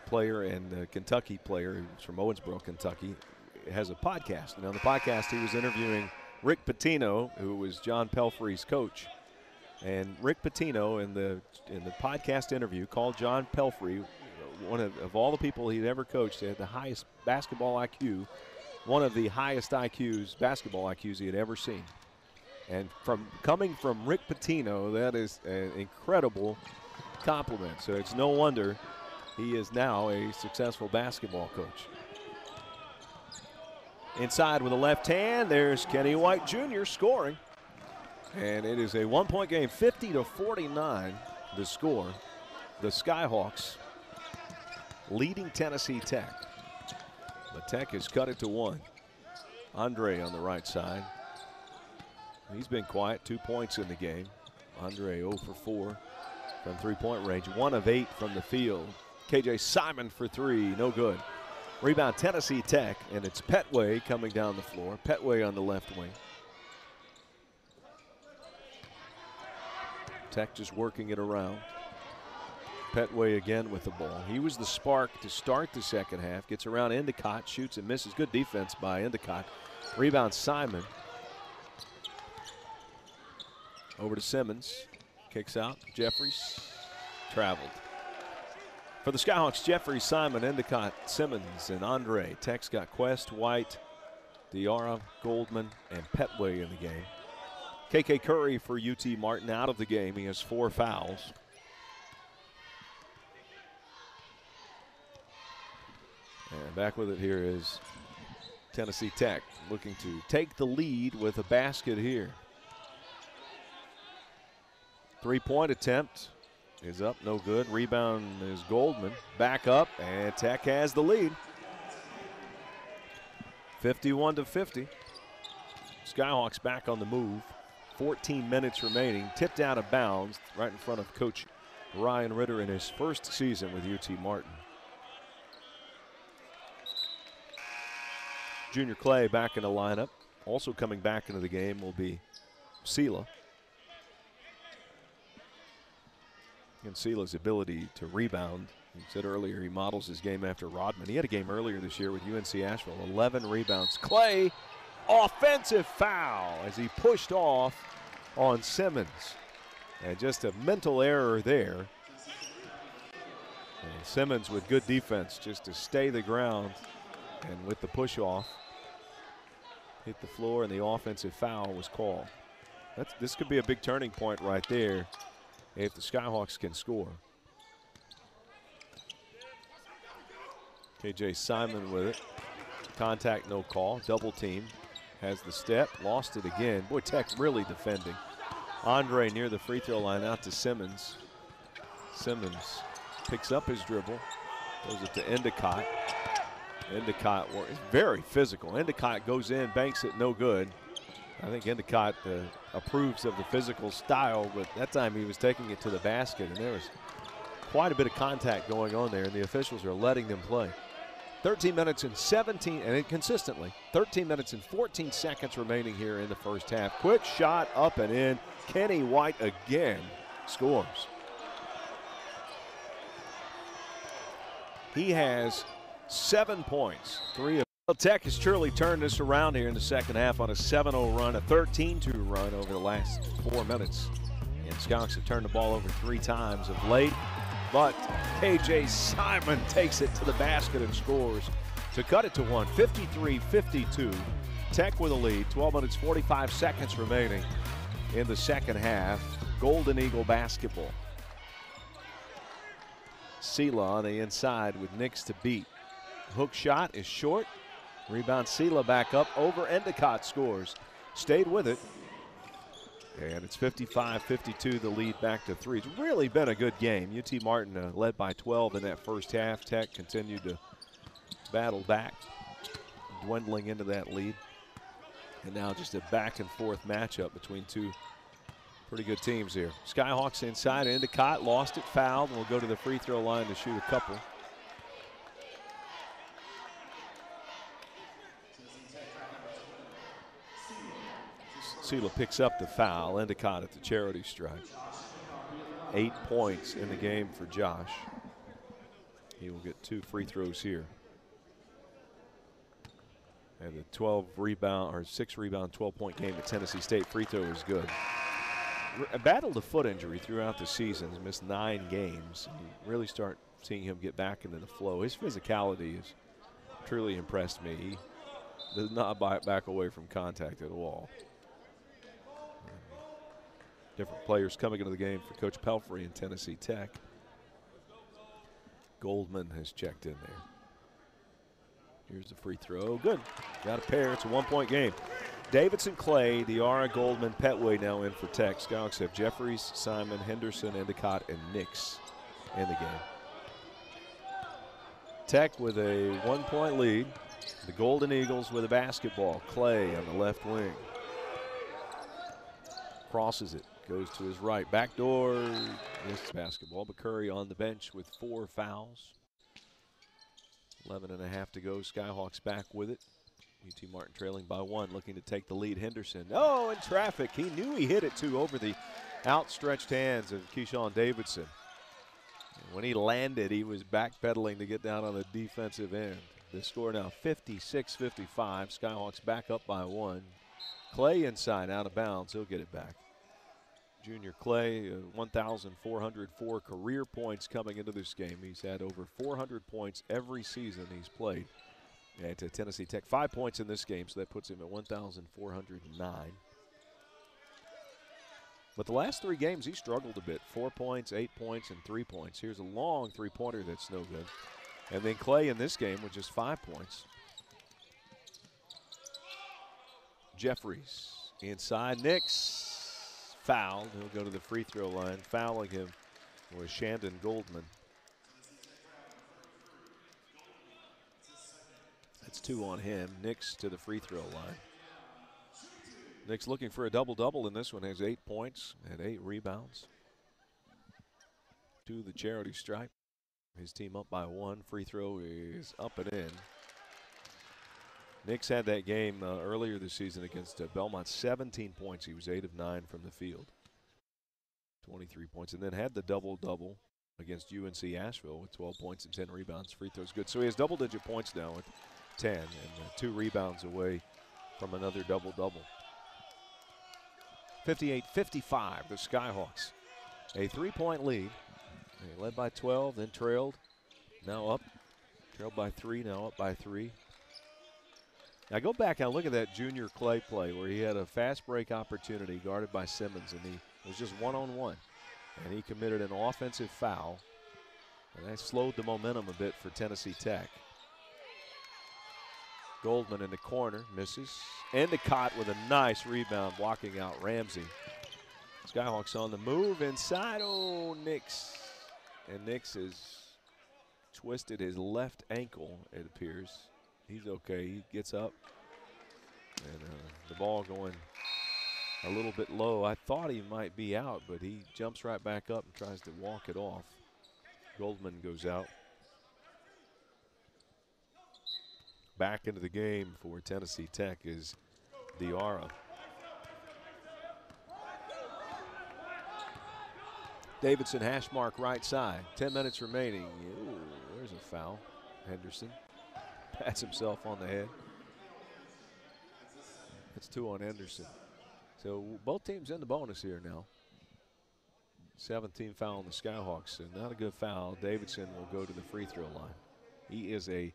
player and Kentucky player who's from Owensboro, Kentucky, has a podcast. And on the podcast, he was interviewing Rick Pitino, who was John Pelfrey's coach. And Rick Pitino, in the podcast interview, called John Pelfrey one of all the people he'd ever coached, had the highest basketball IQ, one of the highest IQs, basketball IQs he had ever seen. And coming from Rick Pitino, that is an incredible compliment. So it's no wonder he is now a successful basketball coach. Inside with a left hand, there's Kenny White Jr. scoring. And it is a 1-point game, 50-49 the score. The Skyhawks leading Tennessee Tech. But Tech has cut it to 1. Andre on the right side. He's been quiet, 2 points in the game. Andre 0 for 4 from three-point range, 1 of 8 from the field. KJ Simon for 3, no good. Rebound Tennessee Tech, and it's Petway coming down the floor. Petway on the left wing. Tech just working it around. Petway again with the ball. He was the spark to start the second half. Gets around Endicott, shoots and misses. Good defense by Endicott. Rebound Simon. Over to Simmons. Kicks out. Jeffries. Traveled. For the Skyhawks, Jeffries, Simon, Endicott, Simmons, and Andre. Tech's got Quest, White, Diarra, Goldman, and Petway in the game. KK Curry for UT Martin out of the game. He has 4 fouls. And back with it here is Tennessee Tech, looking to take the lead with a basket here. 3-point attempt is up, no good. Rebound is Goldman. Back up, and Tech has the lead. 51-50. Skyhawks back on the move. 14 minutes remaining. Tipped out of bounds right in front of Coach Ryan Ritter in his first season with UT Martin. Junior Clay back in the lineup. Also coming back into the game will be Sila. And Sila's ability to rebound. He said earlier he models his game after Rodman. He had a game earlier this year with UNC Asheville. 11 rebounds. Clay, offensive foul as he pushed off on Simmons. And just a mental error there. And Simmons with good defense just to stay the ground. And with the push off, hit the floor, and the offensive foul was called. This could be a big turning point right there if the Skyhawks can score. KJ Simon with it. Contact, no call. Double team. Has the step. Lost it again. Boy, Tech really defending. Andre near the free throw line out to Simmons. Simmons picks up his dribble. Goes it to Endicott. Endicott is very physical. Endicott goes in, banks it, no good. I think Endicott approves of the physical style, but that time he was taking it to the basket, and there was quite a bit of contact going on there, and the officials are letting them play. 13 minutes and 17, and consistently, 13 minutes and 14 seconds remaining here in the first half. Quick shot up and in. Kenny White again scores. He has 7 points, 3 of Well, Tech has truly turned this around here in the second half on a 7-0 run, a 13-2 run over the last 4 minutes. And Skyhawks have turned the ball over 3 times of late, but KJ Simon takes it to the basket and scores to cut it to 1, 53-52. Tech with a lead, 12 minutes, 45 seconds remaining in the second half. Golden Eagle basketball. Sela on the inside with Nix to beat. Hook shot is short. Rebound Sela back up over Endicott scores. Stayed with it. And it's 55-52, the lead back to 3. It's really been a good game. UT Martin led by 12 in that first half. Tech continued to battle back, dwindling into that lead. And now just a back and forth matchup between two pretty good teams here. Skyhawks inside, Endicott lost it, fouled, and will go to the free throw line to shoot a couple. Sela picks up the foul. Endicott at the charity stripe. 8 points in the game for Josh. He will get 2 free throws here. And the 6 rebound, 12-point game at Tennessee State. Free throw is good. Battled a foot injury throughout the season. He's missed 9 games. You really start seeing him get back into the flow. His physicality has truly impressed me. He does not back away from contact at all. Different players coming into the game for Coach Pelfrey in Tennessee Tech. Goldman has checked in there. Here's the free throw. Good. Got a pair. It's a 1-point game. Davidson, Clay, Diarra, Goldman, Petway now in for Tech. Skyhawks have Jeffries, Simon, Henderson, Endicott, and Nix in the game. Tech with a 1-point lead. The Golden Eagles with a basketball. Clay on the left wing. Crosses it. Goes to his right. Backdoor. Missed basketball. But Curry on the bench with 4 fouls. 11.5 to go. Skyhawks back with it. UT Martin trailing by 1, looking to take the lead. Henderson. Oh, in traffic. He knew he hit it too over the outstretched hands of Keyshawn Davidson. And when he landed, he was backpedaling to get down on the defensive end. The score now 56-55. Skyhawks back up by 1. Clay inside, out of bounds. He'll get it back. Junior Clay, 1,404 career points coming into this game. He's had over 400 points every season he's played at Tennessee Tech. 5 points in this game, so that puts him at 1,409. But the last 3 games, he struggled a bit. 4 points, 8 points, and 3 points. Here's a long three-pointer that's no good. And then Clay in this game with just 5 points. Jeffries inside. Nix fouled. He'll go to the free throw line. Fouling him was Shandon Goldman. That's 2 on him. Nix to the free throw line. Nix looking for a double-double in this one. Has 8 points and 8 rebounds. To the charity stripe. His team up by 1. Free throw is up and in. Nix had that game earlier this season against Belmont. 17 points. He was 8 of 9 from the field. 23 points. And then had the double-double against UNC Asheville with 12 points and 10 rebounds. Free throws good. So he has double-digit points now with 10 and 2 rebounds away from another double-double. 58-55, the Skyhawks. A 3-point lead. They led by 12, then trailed. Now up. Trailed by 3, now up by 3. Now go back and look at that Junior Clay play where he had a fast break opportunity guarded by Simmons, and he was just one-on-one. And he committed an offensive foul, and that slowed the momentum a bit for Tennessee Tech. Goldman in the corner, misses. Endicott with a nice rebound, blocking out Ramsey. Skyhawks on the move inside. Oh, Nix. And Nix has twisted his left ankle, it appears. He's okay. He gets up. And the ball going a little bit low. I thought he might be out, but he jumps right back up and tries to walk it off. Goldman goes out. Back into the game for Tennessee Tech is Diarra. Davidson hash mark right side. 10 minutes remaining. Ooh, there's a foul. Henderson. Pats himself on the head. That's 2 on Henderson. So both teams in the bonus here now. 17 foul on the Skyhawks, and not a good foul. Davidson will go to the free throw line. He is a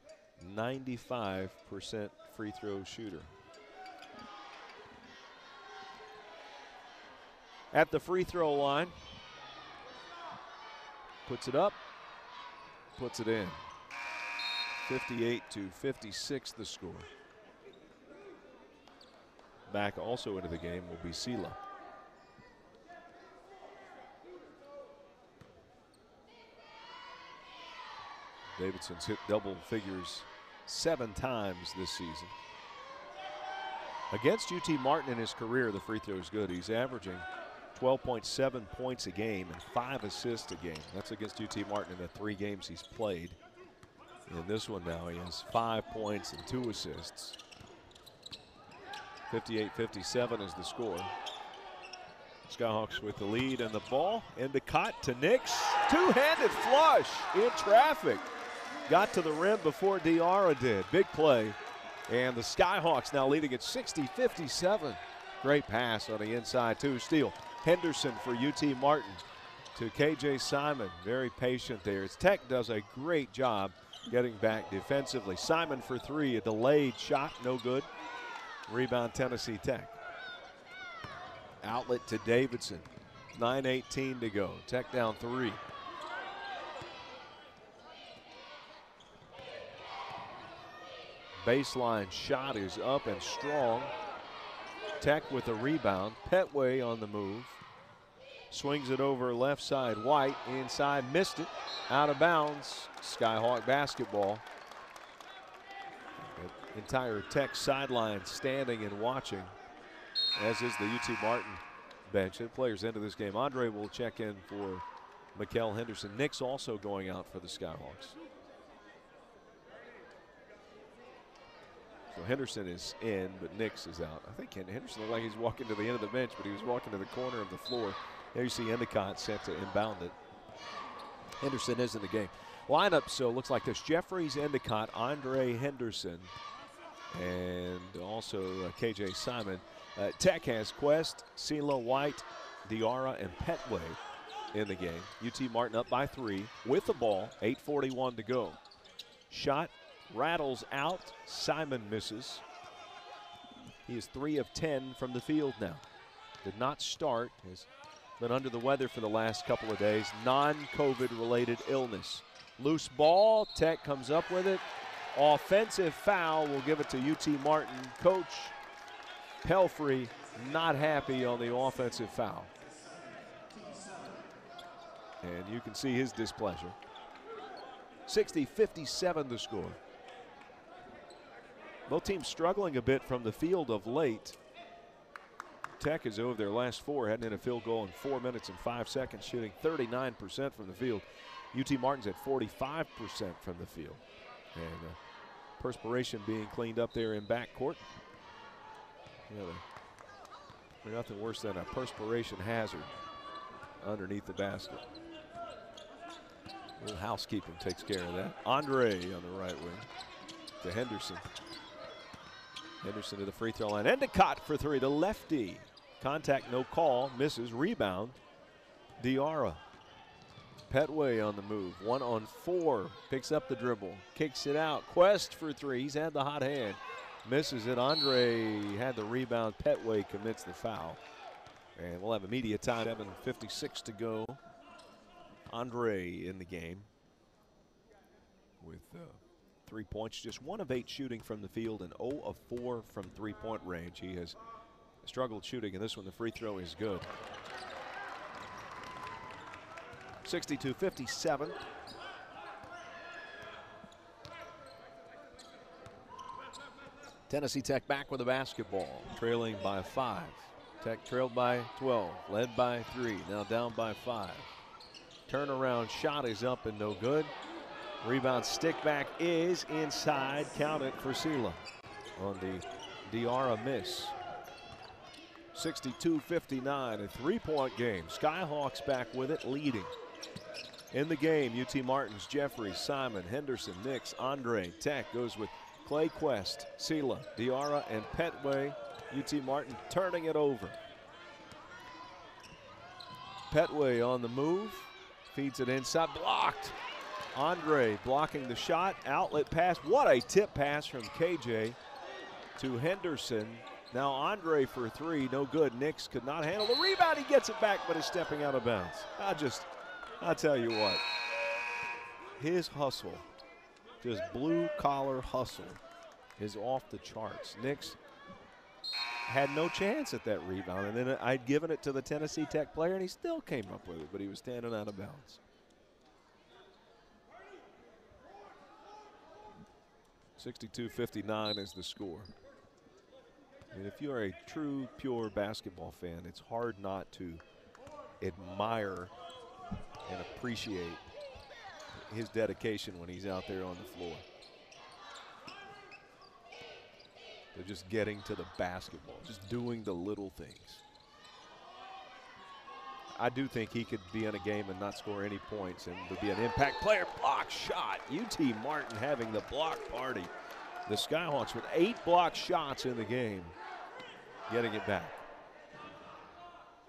95% free throw shooter. At the free throw line, puts it up, puts it in. 58-56 the score. Back also into the game will be Sela. Davidson's hit double figures 7 times this season. Against UT Martin in his career, the free throw is good. He's averaging 12.7 points a game and 5 assists a game. That's against UT Martin in the 3 games he's played. In this one now, he has 5 points and 2 assists. 58-57 is the score. Skyhawks with the lead and the ball. Endicott to Nix. Two-handed flush in traffic. Got to the rim before Diarra did. Big play. And the Skyhawks now leading at 60-57. Great pass on the inside, too. Steal. Henderson for UT Martin to KJ Simon. Very patient there. As Tech does a great job getting back defensively. Simon for 3. A delayed shot. No good. Rebound Tennessee Tech. Outlet to Davidson. 9:18 to go. Tech down 3. Baseline shot is up and strong. Tech with a rebound. Petway on the move. Swings it over left side. White inside, missed it. Out of bounds. Skyhawk basketball. The entire Tech sideline standing and watching, as is the UT Martin bench. The players into this game. Andre will check in for Mikal Henderson. Nix also going out for the Skyhawks. So Henderson is in, but Nix is out. I think Henderson looked like he's walking to the end of the bench, but he was walking to the corner of the floor. There you see Endicott set to inbound it. Henderson is in the game. Lineup so looks like this: Jeffries, Endicott, Andre Henderson, and also KJ Simon. Tech has Quest, Sela, White, Diarra, and Petway in the game. UT Martin up by 3 with the ball. 8:41 to go. Shot rattles out. Simon misses. He is 3 of 10 from the field now. Did not start. Has been under the weather for the last couple of days. Non-COVID related illness. Loose ball. Tech comes up with it. Offensive foul. Will give it to UT Martin. Coach Pelfrey not happy on the offensive foul. And you can see his displeasure. 60-57 the score. Both teams struggling a bit from the field of late. Tech is over their last 4, hadn't hit a field goal in 4 minutes and 5 seconds, shooting 39% from the field. UT Martin's at 45% from the field. And perspiration being cleaned up there in backcourt. There's nothing worse than a perspiration hazard underneath the basket. A little housekeeping takes care of that. Andre on the right wing to Henderson. Henderson to the free throw line. Endicott for 3, the lefty. Contact, no call, misses, rebound. Diarra. Petway on the move, 1 on 4, picks up the dribble, kicks it out. Quest for 3, he's had the hot hand. Misses it. Andre had the rebound. Petway commits the foul. And we'll have a media time. 7:56 to go. Andre in the game with 3 points. Just 1 of 8 shooting from the field and 0 of 4 from three-point range. He has struggled shooting, and this one the free throw is good. 62-57. Tennessee Tech back with the basketball, trailing by 5. Tech trailed by 12, led by 3, now down by 5. Turnaround shot is up and no good. Rebound stick back is inside. Count it for Sela on the Diarra miss. 62-59, a 3-point game. Skyhawks back with it, leading. In the game, UT Martin's Jeffries, Simon, Henderson, Nix, Andre. Tech goes with Clay, Quest, Sela, Diarra, and Petway. UT Martin turning it over. Petway on the move, feeds it inside, blocked. Andre blocking the shot, outlet pass. What a tip pass from KJ to Henderson. Now Andre for three, no good. Nix could not handle the rebound. He gets it back, but is stepping out of bounds. I'll tell you what, his hustle, just blue collar hustle, is off the charts. Nix had no chance at that rebound, and then I'd given it to the Tennessee Tech player, and he still came up with it, but he was standing out of bounds. 62-59 is the score. I mean, if you're a true, pure basketball fan, it's hard not to admire and appreciate his dedication when he's out there on the floor. They're just getting to the basketball, just doing the little things. I do think he could be in a game and not score any points and would be an impact player. Block shot. UT Martin having the block party. The Skyhawks with 8 block shots in the game, getting it back.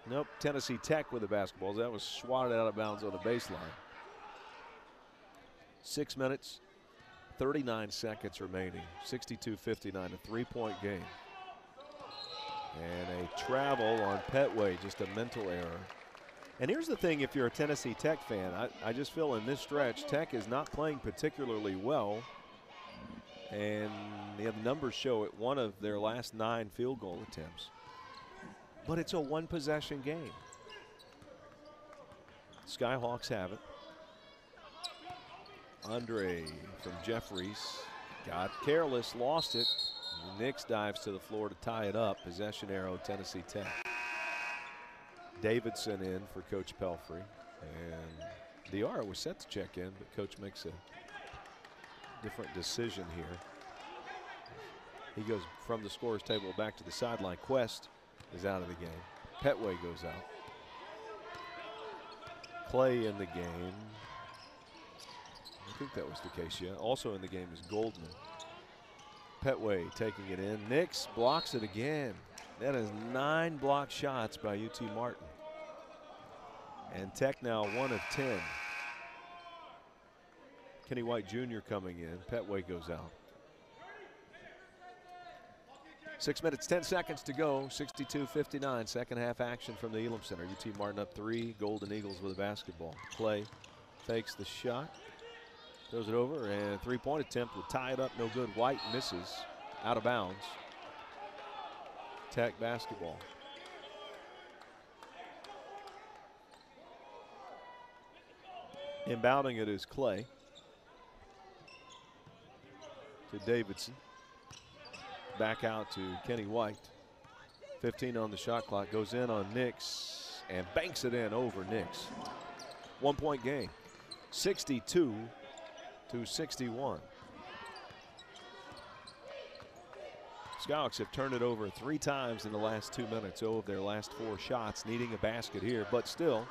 Nope, Tennessee Tech with the basketballs. That was swatted out of bounds on the baseline. 6 minutes, 39 seconds remaining. 62-59, a 3-point game. And a travel on Petway, just a mental error. And here's the thing, if you're a Tennessee Tech fan, I just feel in this stretch, Tech is not playing particularly well. And the numbers show it, one of their last 9 field goal attempts. But it's a one-possession game. Skyhawks have it. Andre from Jeffries got careless, lost it. Nix dives to the floor to tie it up. Possession arrow, Tennessee Tech. Davidson in for Coach Pelfrey. And Diarra was set to check in, but Coach makes a different decision here. He goes from the scorer's table back to the sideline. Quest is out of the game. Petway goes out. Clay in the game. I think that was the case, yeah. Also in the game is Goldman. Petway taking it in. Nix blocks it again. That is 9 block shots by UT Martin. And Tech now 1 of 10. Kenny White Jr. coming in. Petway goes out. 6 minutes, 10 seconds to go. 62-59, second half action from the Elam Center. UT Martin up 3, Golden Eagles with a basketball. Clay fakes the shot, throws it over, and 3-point attempt will tie it up, no good. White misses, out of bounds. Tech basketball. Inbounding it is Clay. To Davidson. Back out to Kenny White. 15 on the shot clock. Goes in on Nix and banks it in over Nix. 1-point game. 62-61. Skyhawks have turned it over 3 times in the last 2 minutes. 0 of their last 4 shots, needing a basket here, but still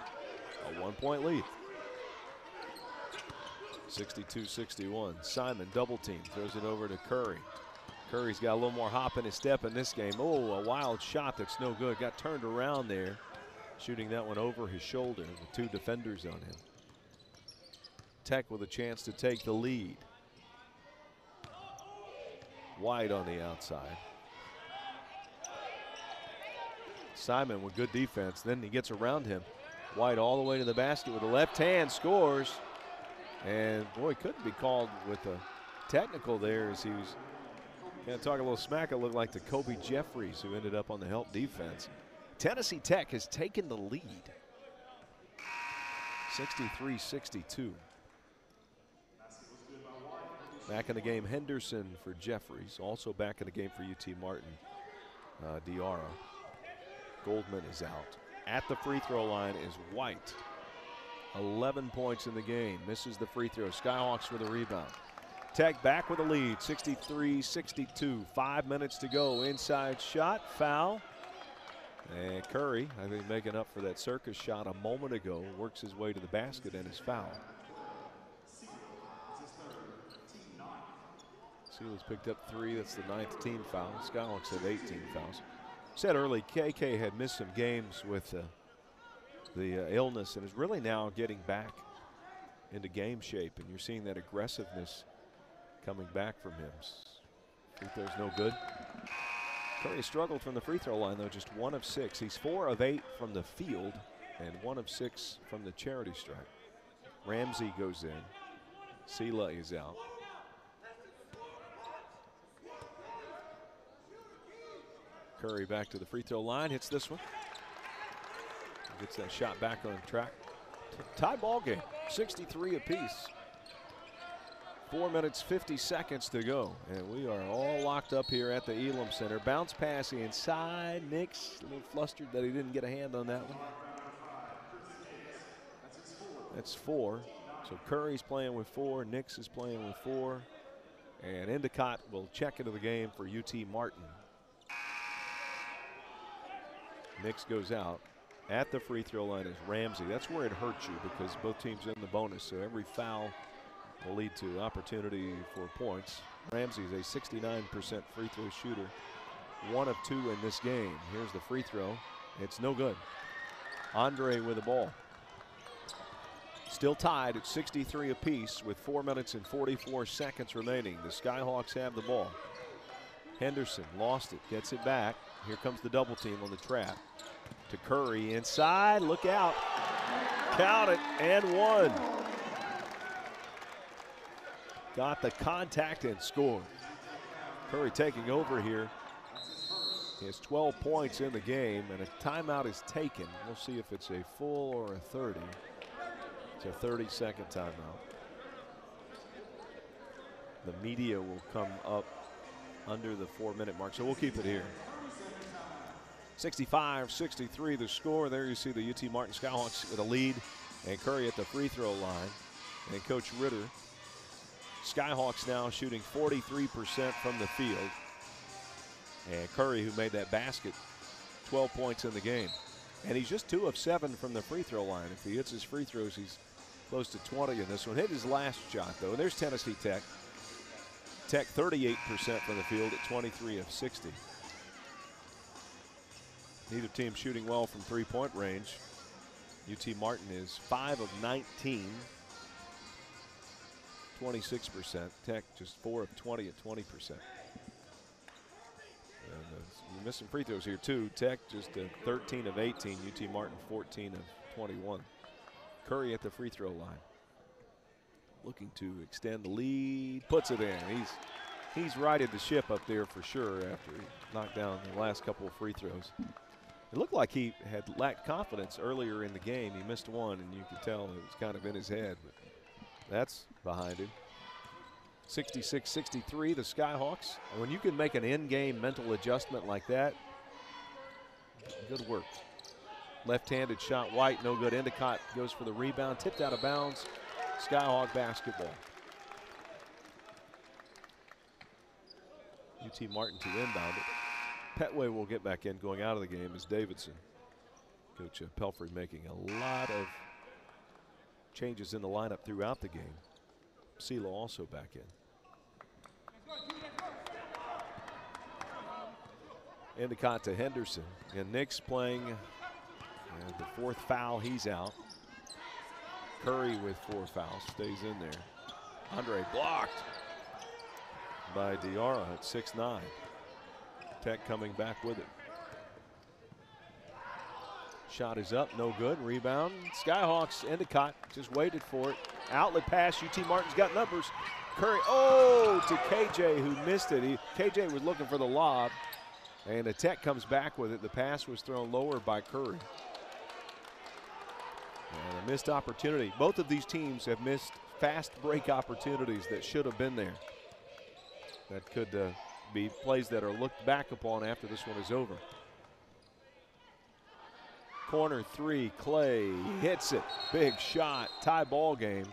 a 1-point lead. 62-61. Simon double team, throws it over to Curry. Curry's got a little more hop in his step in this game. Oh, a wild shot that's no good. Got turned around there, shooting that one over his shoulder with 2 defenders on him. Tech with a chance to take the lead. White on the outside. Simon with good defense. Then he gets around him. White all the way to the basket with the left hand, scores. And boy, couldn't be called with a technical there as he was going to talk a little smack. It looked like to Kobe Jeffries, who ended up on the help defense. Tennessee Tech has taken the lead. 63-62. Back in the game, Henderson for Jeffries. Also back in the game for UT Martin, Diarra. Goldman is out. At the free throw line is White. 11 points in the game. Misses the free throw. Skyhawks with a rebound. Tech back with a lead, 63-62. 5 minutes to go. Inside shot, foul. And Curry, I think, making up for that circus shot a moment ago, works his way to the basket and is fouled. Sealy's picked up 3. That's the 9th team foul. Skyhawks have 18 fouls. Said early, KK had missed some games with the illness and is really now getting back into game shape, and you're seeing that aggressiveness coming back from him. Free throw's no good. Curry struggled from the free throw line, though, just 1 of 6. He's 4 of 8 from the field and 1 of 6 from the charity stripe. Ramsey goes in. Sela is out. Curry back to the free throw line, hits this one. Gets that shot back on track. Tie ball game, 63 apiece. 4 minutes, 50 seconds to go. And we are all locked up here at the Elam Center. Bounce pass inside. Nix a little flustered that he didn't get a hand on that one. That's 4. So Curry's playing with 4. Nix is playing with 4. And Endicott will check into the game for UT Martin. Nix goes out. At the free throw line is Ramsey. That's where it hurts you because both teams in the bonus, so every foul will lead to opportunity for points. Ramsey is a 69% free throw shooter. 1 of 2 in this game. Here's the free throw. It's no good. Andre with the ball. Still tied at 63 apiece with 4 minutes and 44 seconds remaining. The Skyhawks have the ball. Henderson lost it, gets it back. Here comes the double team on the trap. To Curry inside, look out. Count it, and 1. Got the contact and scored. Curry taking over here. He has 12 points in the game, and a timeout is taken. We'll see if it's a full or a 30. It's a 30-second timeout. The media will come up under the 4-minute mark, so we'll keep it here. 65-63 the score. There you see the UT Martin Skyhawks with a lead, and Curry at the free throw line. And Coach Ritter, Skyhawks now shooting 43% from the field. And Curry, who made that basket, 12 points in the game. And he's just 2 of 7 from the free throw line. If he hits his free throws, he's close to 20 in this one. Hit his last shot, though. And there's Tennessee Tech. Tech 38% from the field at 23 of 60. Neither team shooting well from three-point range. UT Martin is 5 of 19, 26%. Tech just 4 of 20 at 20%. And you're missing free throws here too. Tech just 13 of 18. UT Martin 14 of 21. Curry at the free throw line, looking to extend the lead. Puts it in. He's righted the ship up there for sure after he knocked down the last couple of free throws. It looked like he had lacked confidence earlier in the game. He missed one, and you could tell it was kind of in his head, but that's behind him. 66-63, the Skyhawks. And when you can make an in-game mental adjustment like that, good work. Left-handed shot, White, no good. Endicott goes for the rebound, tipped out of bounds. Skyhawk basketball. UT Martin to inbound it. Petway will get back in. Going out of the game is Davidson. Coach Pelfrey making a lot of changes in the lineup throughout the game. Sela also back in. Endicott to Henderson. And Nix playing the 4th foul. He's out. Curry with 4 fouls. Stays in there. Andre blocked by Diarra at 6'9". Tech coming back with it. Shot is up, no good. Rebound. Skyhawks, Endicott just waited for it. Outlet pass, UT Martin's got numbers. Curry, oh, to KJ who missed it. KJ was looking for the lob, and the Tech comes back with it. The pass was thrown lower by Curry. And a missed opportunity. Both of these teams have missed fast break opportunities that should have been there. That could be plays that are looked back upon after this one is over. Corner 3, Clay hits it. Big shot, tie ball game.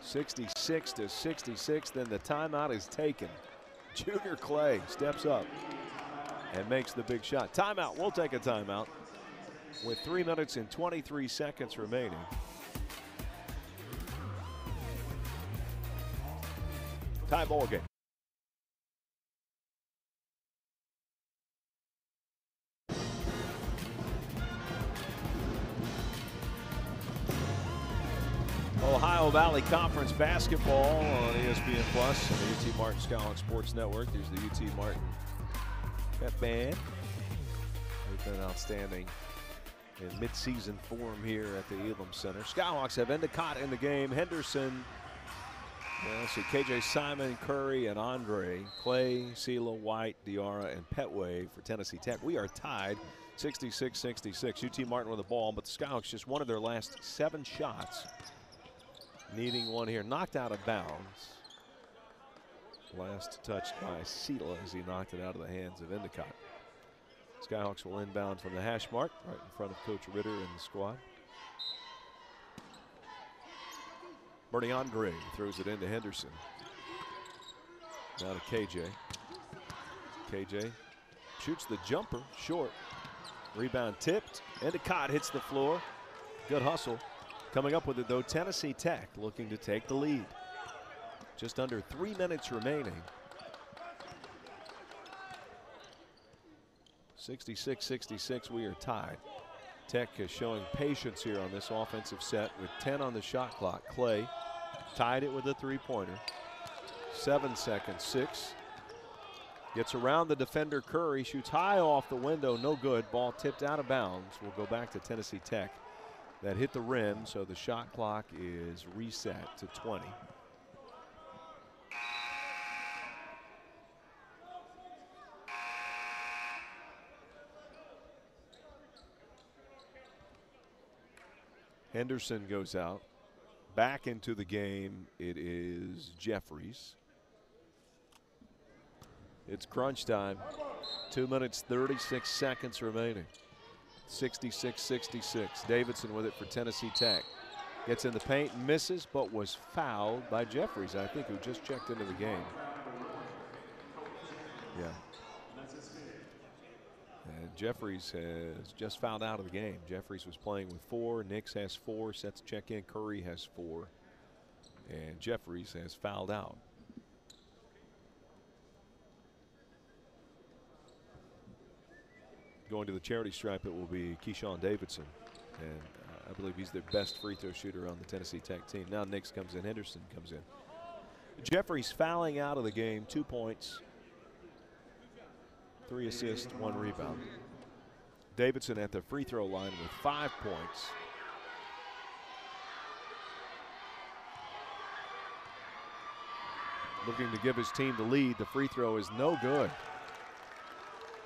66-66, then the timeout is taken. Junior Clay steps up and makes the big shot. Timeout, we'll take a timeout with 3 minutes and 23 seconds remaining. Tie ball game. Ohio Valley Conference basketball on ESPN Plus and the UT Martin Skyhawk Sports Network. There's the UT Martin Pep Band. They've been outstanding in mid-season form here at the Elam Center. Skyhawks have Endicott in the game. Henderson, let's see, KJ Simon, Curry, and Andre. Clay, Sela, White, Diarra, and Petway for Tennessee Tech. We are tied 66-66. UT Martin with the ball, but the Skyhawks just one of their last 7 shots. Needing one here, knocked out of bounds. Last touched by Sela as he knocked it out of the hands of Endicott. Skyhawks will inbound from the hash mark right in front of Coach Ritter and the squad. Bernie Andre throws it into Henderson. Now to KJ. KJ shoots the jumper short. Rebound tipped. Endicott hits the floor. Good hustle. Coming up with it, though, Tennessee Tech looking to take the lead. Just under 3 minutes remaining. 66-66, we are tied. Tech is showing patience here on this offensive set with 10 on the shot clock. Clay tied it with a three-pointer. 7 seconds, 6. Gets around the defender Curry, shoots high off the window, no good. Ball tipped out of bounds. We'll go back to Tennessee Tech. That hit the rim, so the shot clock is reset to 20. Henderson goes out. Back into the game, it is Jeffries. It's crunch time. 2 minutes, 36 seconds remaining. 66-66. Davidson with it for Tennessee Tech. Gets in the paint, misses, but was fouled by Jeffries, I think, who just checked into the game. Yeah. And Jeffries has just fouled out of the game. Jeffries was playing with 4. Nix has 4. Sets check in. Curry has 4. And Jeffries has fouled out. Going to the charity stripe, it will be Keyshawn Davidson. And I believe he's their best free throw shooter on the Tennessee Tech team. Now Nix comes in, Henderson comes in. Jeffries fouling out of the game, 2 points, 3 assists, 1 rebound. Davidson at the free throw line with 5 points. Looking to give his team the lead. The free throw is no good.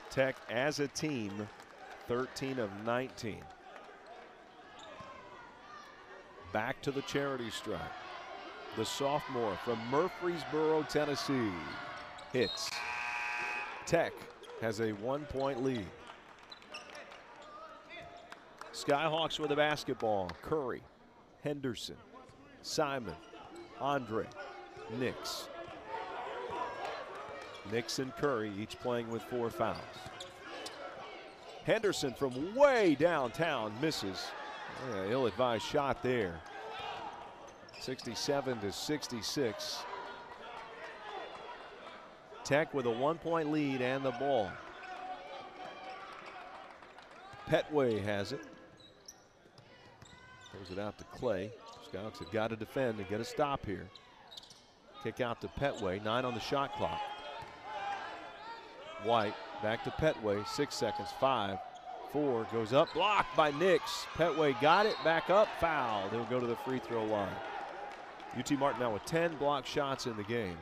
Tech as a team, 13 of 19. Back to the charity stripe. The sophomore from Murfreesboro, Tennessee, hits. Tech has a 1-point lead. Skyhawks with the basketball. Curry, Henderson, Simon, Andre, Nix. Nix and Curry each playing with 4 fouls. Henderson from way downtown misses. Yeah, ill-advised shot there. 67-66. Tech with a 1-point lead and the ball. Petway has it. Throws it out to Clay. Skyhawks have got to defend and get a stop here. Kick out to Petway. 9 on the shot clock. White back to Petway. 6 seconds. 5, 4, goes up, blocked by Nix. Petway got it, back up, fouled. He'll go to the free throw line. UT Martin now with 10 block shots in the game.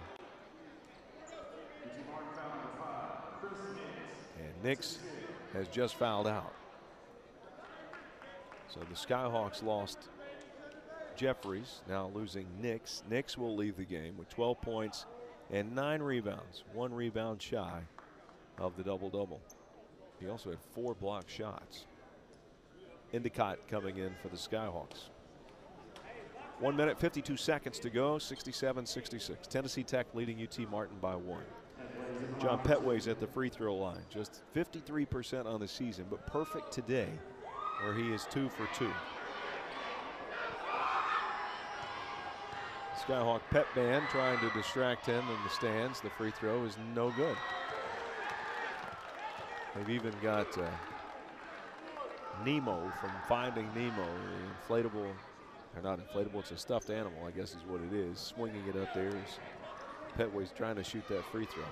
And Nix has just fouled out. So the Skyhawks lost Jeffries, now losing Nix. Nix will leave the game with 12 points and 9 rebounds. 1 rebound shy of the double-double. He also had 4 block shots. Endicott coming in for the Skyhawks. 1 minute, 52 seconds to go, 67-66. Tennessee Tech leading UT Martin by 1. John Petway's at the free throw line. Just 53% on the season, but perfect today where he is 2 for 2. Skyhawk pep band trying to distract him in the stands. The free throw is no good. They've even got Nemo from Finding Nemo, the inflatable, or not inflatable, it's a stuffed animal, I guess is what it is, swinging it up there as Petway's trying to shoot that free throw.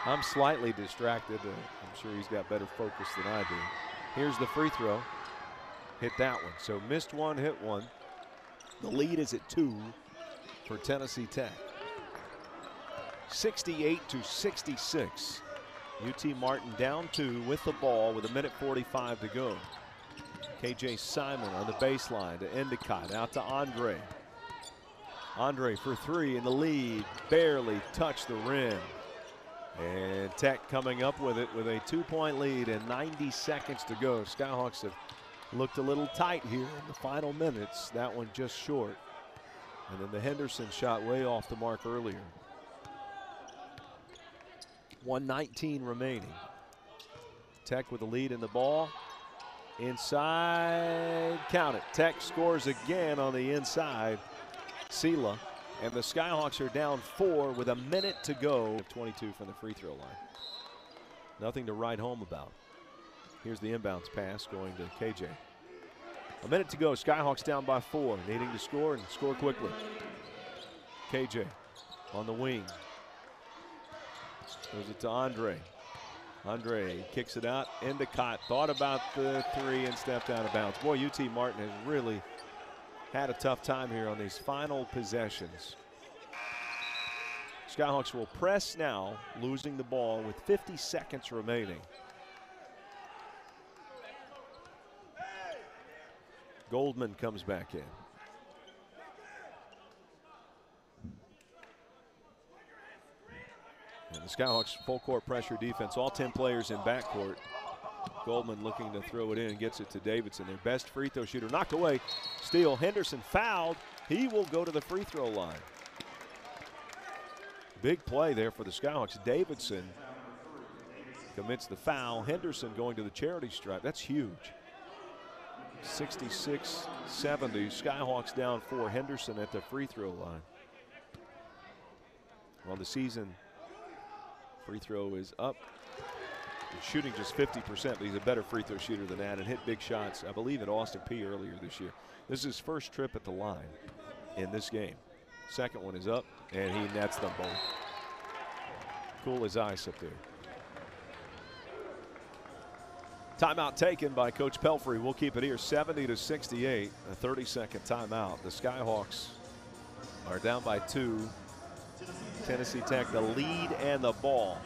I'm slightly distracted. I'm sure he's got better focus than I do. Here's the free throw. Hit that one. So missed one, hit one. The lead is at 2 for Tennessee Tech. 68-66. UT Martin down 2 with the ball with 1:45 to go. KJ Simon on the baseline to Endicott, out to Andre. Andre for 3 in the lead, barely touched the rim. And Tech coming up with it with a 2-point lead and 90 seconds to go. Skyhawks have looked a little tight here in the final minutes. That one just short. And then the Henderson shot way off the mark earlier. 1:19 remaining. Tech with the lead in the ball. Inside, count it. Tech scores again on the inside. Sela. And the Skyhawks are down 4 with a minute to go. 22 from the free throw line. Nothing to write home about. Here's the inbounds pass going to KJ. A minute to go. Skyhawks down by 4, needing to score and score quickly. KJ on the wing. Goes it to Andre. Andre kicks it out. Endicott thought about the 3 and stepped out of bounds. Boy, UT Martin has really had a tough time here on these final possessions. Skyhawks will press now, losing the ball with 50 seconds remaining. Goldman comes back in. And the Skyhawks full court pressure defense, all 10 players in backcourt. Goldman looking to throw it in, gets it to Davidson, their best free throw shooter. Knocked away, steal. Henderson fouled. He will go to the free throw line. Big play there for the Skyhawks. Davidson commits the foul. Henderson going to the charity stripe. That's huge. 66-70. Skyhawks down 4. Henderson at the free throw line. On the season, free throw is up. He's shooting just 50%, but he's a better free throw shooter than that and hit big shots, I believe, at Austin Peay earlier this year. This is his first trip at the line in this game. Second one is up, and he nets them both. Cool as ice up there. Timeout taken by Coach Pelfrey. We'll keep it here, 70-68, a 30-second timeout. The Skyhawks are down by 2. Tennessee Tech the lead and the ball.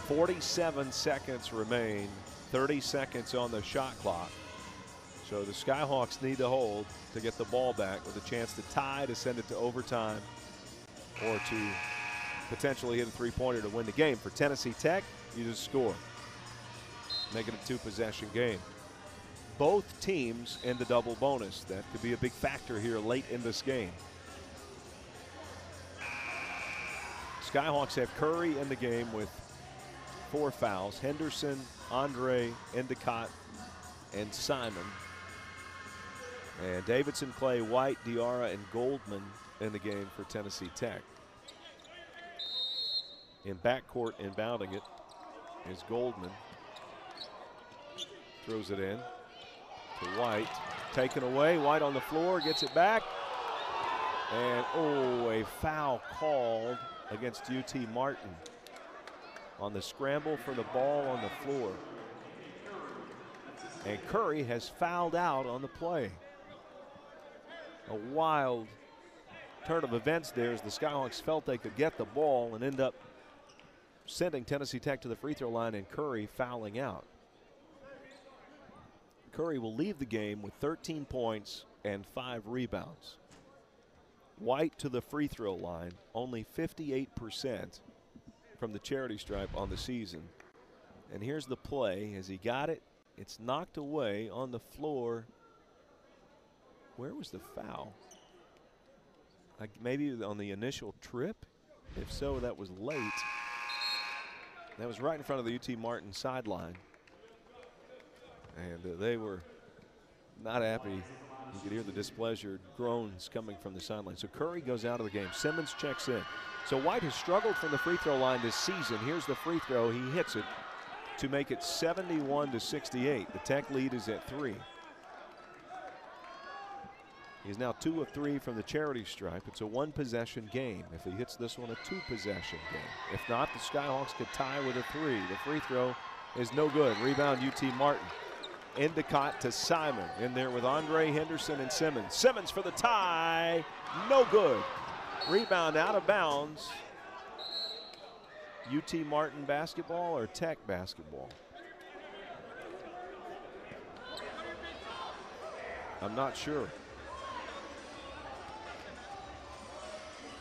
47 seconds remain, 30 seconds on the shot clock. So the Skyhawks need to hold to get the ball back with a chance to tie, to send it to overtime, or to potentially hit a three-pointer to win the game. For Tennessee Tech, you just score. Make it a 2-possession game. Both teams in the double bonus. That could be a big factor here late in this game. Skyhawks have Curry in the game with 4 fouls. Henderson, Andre, Endicott, and Simon. And Davidson, Clay, White, Diarra, and Goldman in the game for Tennessee Tech. In backcourt, inbounding it is Goldman. Throws it in to White. Taken away. White on the floor, gets it back. And, oh, a foul called against UT Martin on the scramble for the ball on the floor. And Curry has fouled out on the play. A wild turn of events there as the Skyhawks felt they could get the ball and end up sending Tennessee Tech to the free throw line, and Curry fouling out. Curry will leave the game with 13 points and 5 rebounds. White to the free throw line, only 58% from the charity stripe on the season. And here's the play. As he got it, it's knocked away on the floor. Where was the foul? Maybe on the initial trip? If so, that was late. That was right in front of the UT Martin sideline. And they were not happy You could hear the displeasure groans coming from the sideline. So Curry goes out of the game. Simmons checks in. So White has struggled from the free throw line this season. Here's the free throw. He hits it to make it 71-68. The Tech lead is at 3. He's now 2 of 3 from the charity stripe. It's a 1-possession game. If he hits this one, a 2-possession game. If not, the Skyhawks could tie with a 3. The free throw is no good. Rebound UT Martin. Endicott to Simon. In there with Andre, Henderson, and Simmons. Simmons for the tie. No good. Rebound out of bounds. UT Martin basketball or Tech basketball? I'm not sure.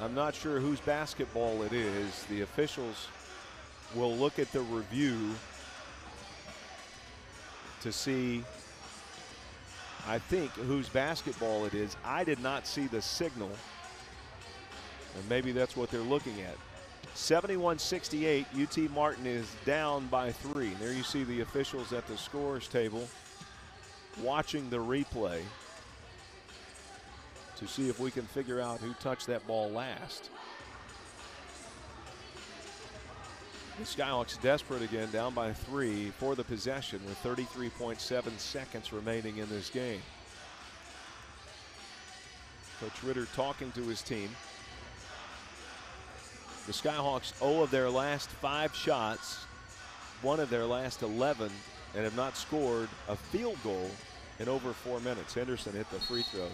I'm not sure whose basketball it is. The officials will look at the review to see, I think, whose basketball it is. I did not see the signal, and maybe that's what they're looking at. 71-68, UT Martin is down by 3. And there you see the officials at the scores table watching the replay to see if we can figure out who touched that ball last. The Skyhawks desperate again, down by 3 for the possession with 33.7 seconds remaining in this game. Coach Ritter talking to his team. The Skyhawks 0 of their last 5 shots, 1 of their last 11, and have not scored a field goal in over 4 minutes. Henderson hit the free throws.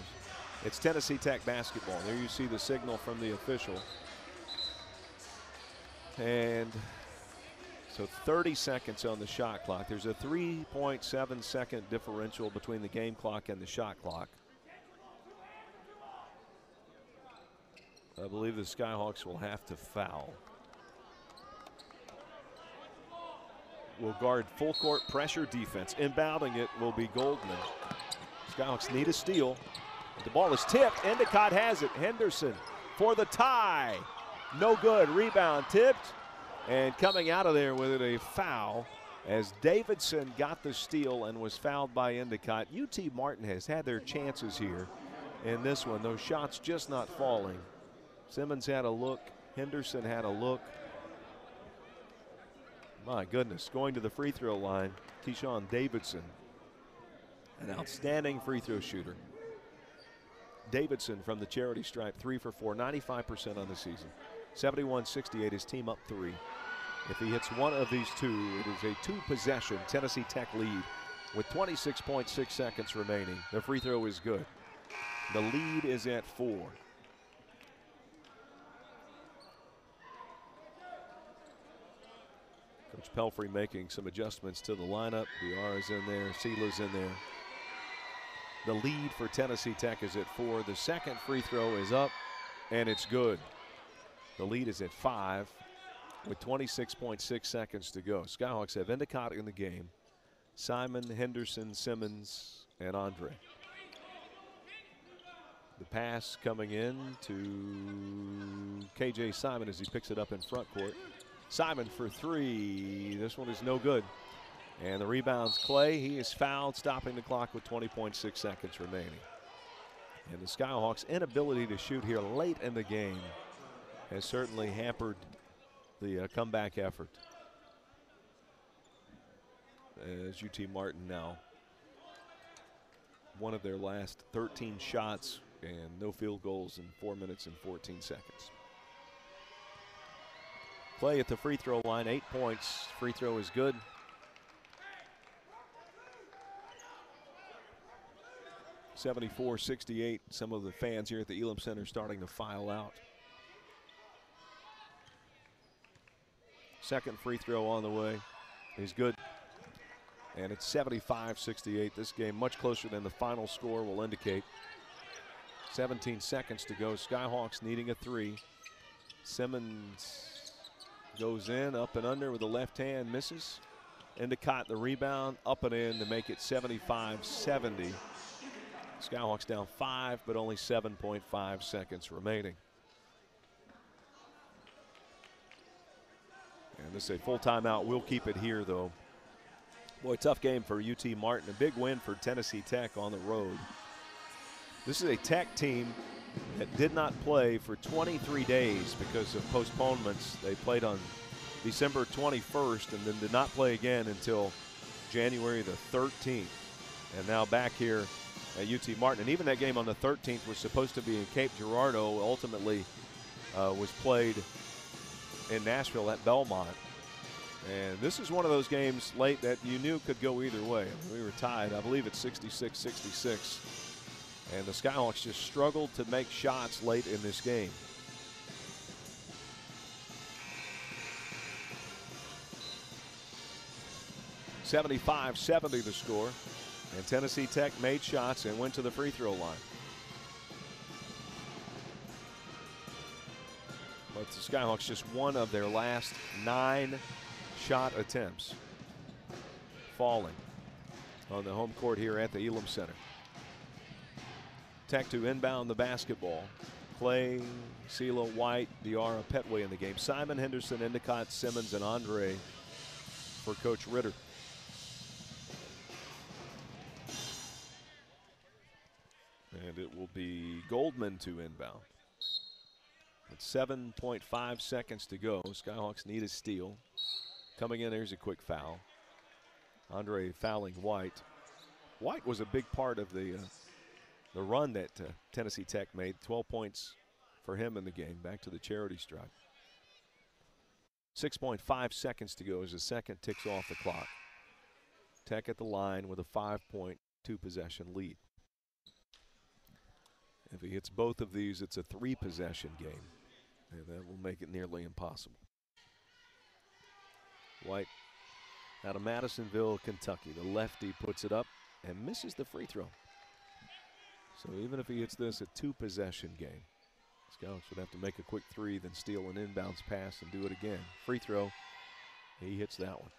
It's Tennessee Tech basketball. There you see the signal from the official. And so 30 seconds on the shot clock. There's a 3.7 second differential between the game clock and the shot clock. I believe the Skyhawks will have to foul. Will guard full court pressure defense. Inbounding it will be Goldman. Skyhawks need a steal. The ball is tipped. Endicott has it. Henderson for the tie. No good. Rebound tipped. And coming out of there with it, a foul as Davidson got the steal and was fouled by Endicott. UT Martin has had their chances here in this one. Those shots just not falling. Simmons had a look. Henderson had a look. My goodness, going to the free throw line, Keyshawn Davidson, an outstanding free throw shooter. Davidson from the charity stripe, 3 for 4, 95% on the season. 71-68, his team up 3. If he hits one of these 2, it is a 2-possession Tennessee Tech lead with 26.6 seconds remaining. The free throw is good. The lead is at 4. Coach Pelfrey making some adjustments to the lineup. BR is in there, Sela's in there. The lead for Tennessee Tech is at 4. The second free throw is up, and it's good. The lead is at 5 with 26.6 seconds to go. Skyhawks have Endicott in the game. Simon, Henderson, Simmons, and Andre. The pass coming in to KJ Simon as he picks it up in front court. Simon for 3. This one is no good. And the rebound's Clay. He is fouled, stopping the clock with 20.6 seconds remaining. And the Skyhawks' inability to shoot here late in the game has certainly hampered the comeback effort. As UT Martin now, one of their last 13 shots and no field goals in 4 minutes and 14 seconds. Clay at the free throw line, 8 points. Free throw is good. (74-68). Some of the fans here at the Elam Center starting to file out. Second free throw on the way. He's good. And it's 75-68. This game much closer than the final score will indicate. 17 seconds to go. Skyhawks needing a 3. Simmons goes in, up and under with the left hand, misses. Endicott the rebound, up and in to make it 75-70. Skyhawks down 5, but only 7.5 seconds remaining. And this is a full timeout. We'll keep it here, though. Boy, tough game for UT Martin. A big win for Tennessee Tech on the road. This is a Tech team that did not play for 23 days because of postponements. They played on December 21st and then did not play again until January the 13th. And now back here at UT Martin. And even that game on the 13th was supposed to be in Cape Girardeau, ultimately was played in Nashville at Belmont. And this is one of those games late that you knew could go either way. I mean, we were tied, I believe it's 66-66. And the Skyhawks just struggled to make shots late in this game. $75-70 the score. And Tennessee Tech made shots and went to the free throw line. But the Skyhawks just one of their last 9 shot attempts falling on the home court here at the Elam Center. Tech to inbound the basketball. Clay, Sela, White, Diarra, Petway in the game. Simon, Henderson, Endicott, Simmons, and Andre for Coach Ritter. And it will be Goldman to inbound. With 7.5 seconds to go, Skyhawks need a steal. Coming in, there's a quick foul. Andre fouling White. White was a big part of the run that Tennessee Tech made. 12 points for him in the game. Back to the charity stripe. 6.5 seconds to go as the second ticks off the clock. Tech at the line with a 5.2 possession lead. If he hits both of these, it's a 3-possession game. And that will make it nearly impossible. White out of Madisonville, Kentucky. The lefty puts it up and misses the free throw. So even if he hits this, a 2-possession game. Scouts would have to make a quick 3, then steal an inbounds pass and do it again. Free throw, he hits that one.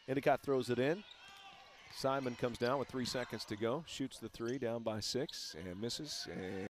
Endicott throws it in. Simon comes down with 3 seconds to go, shoots the 3, down by 6, and misses. And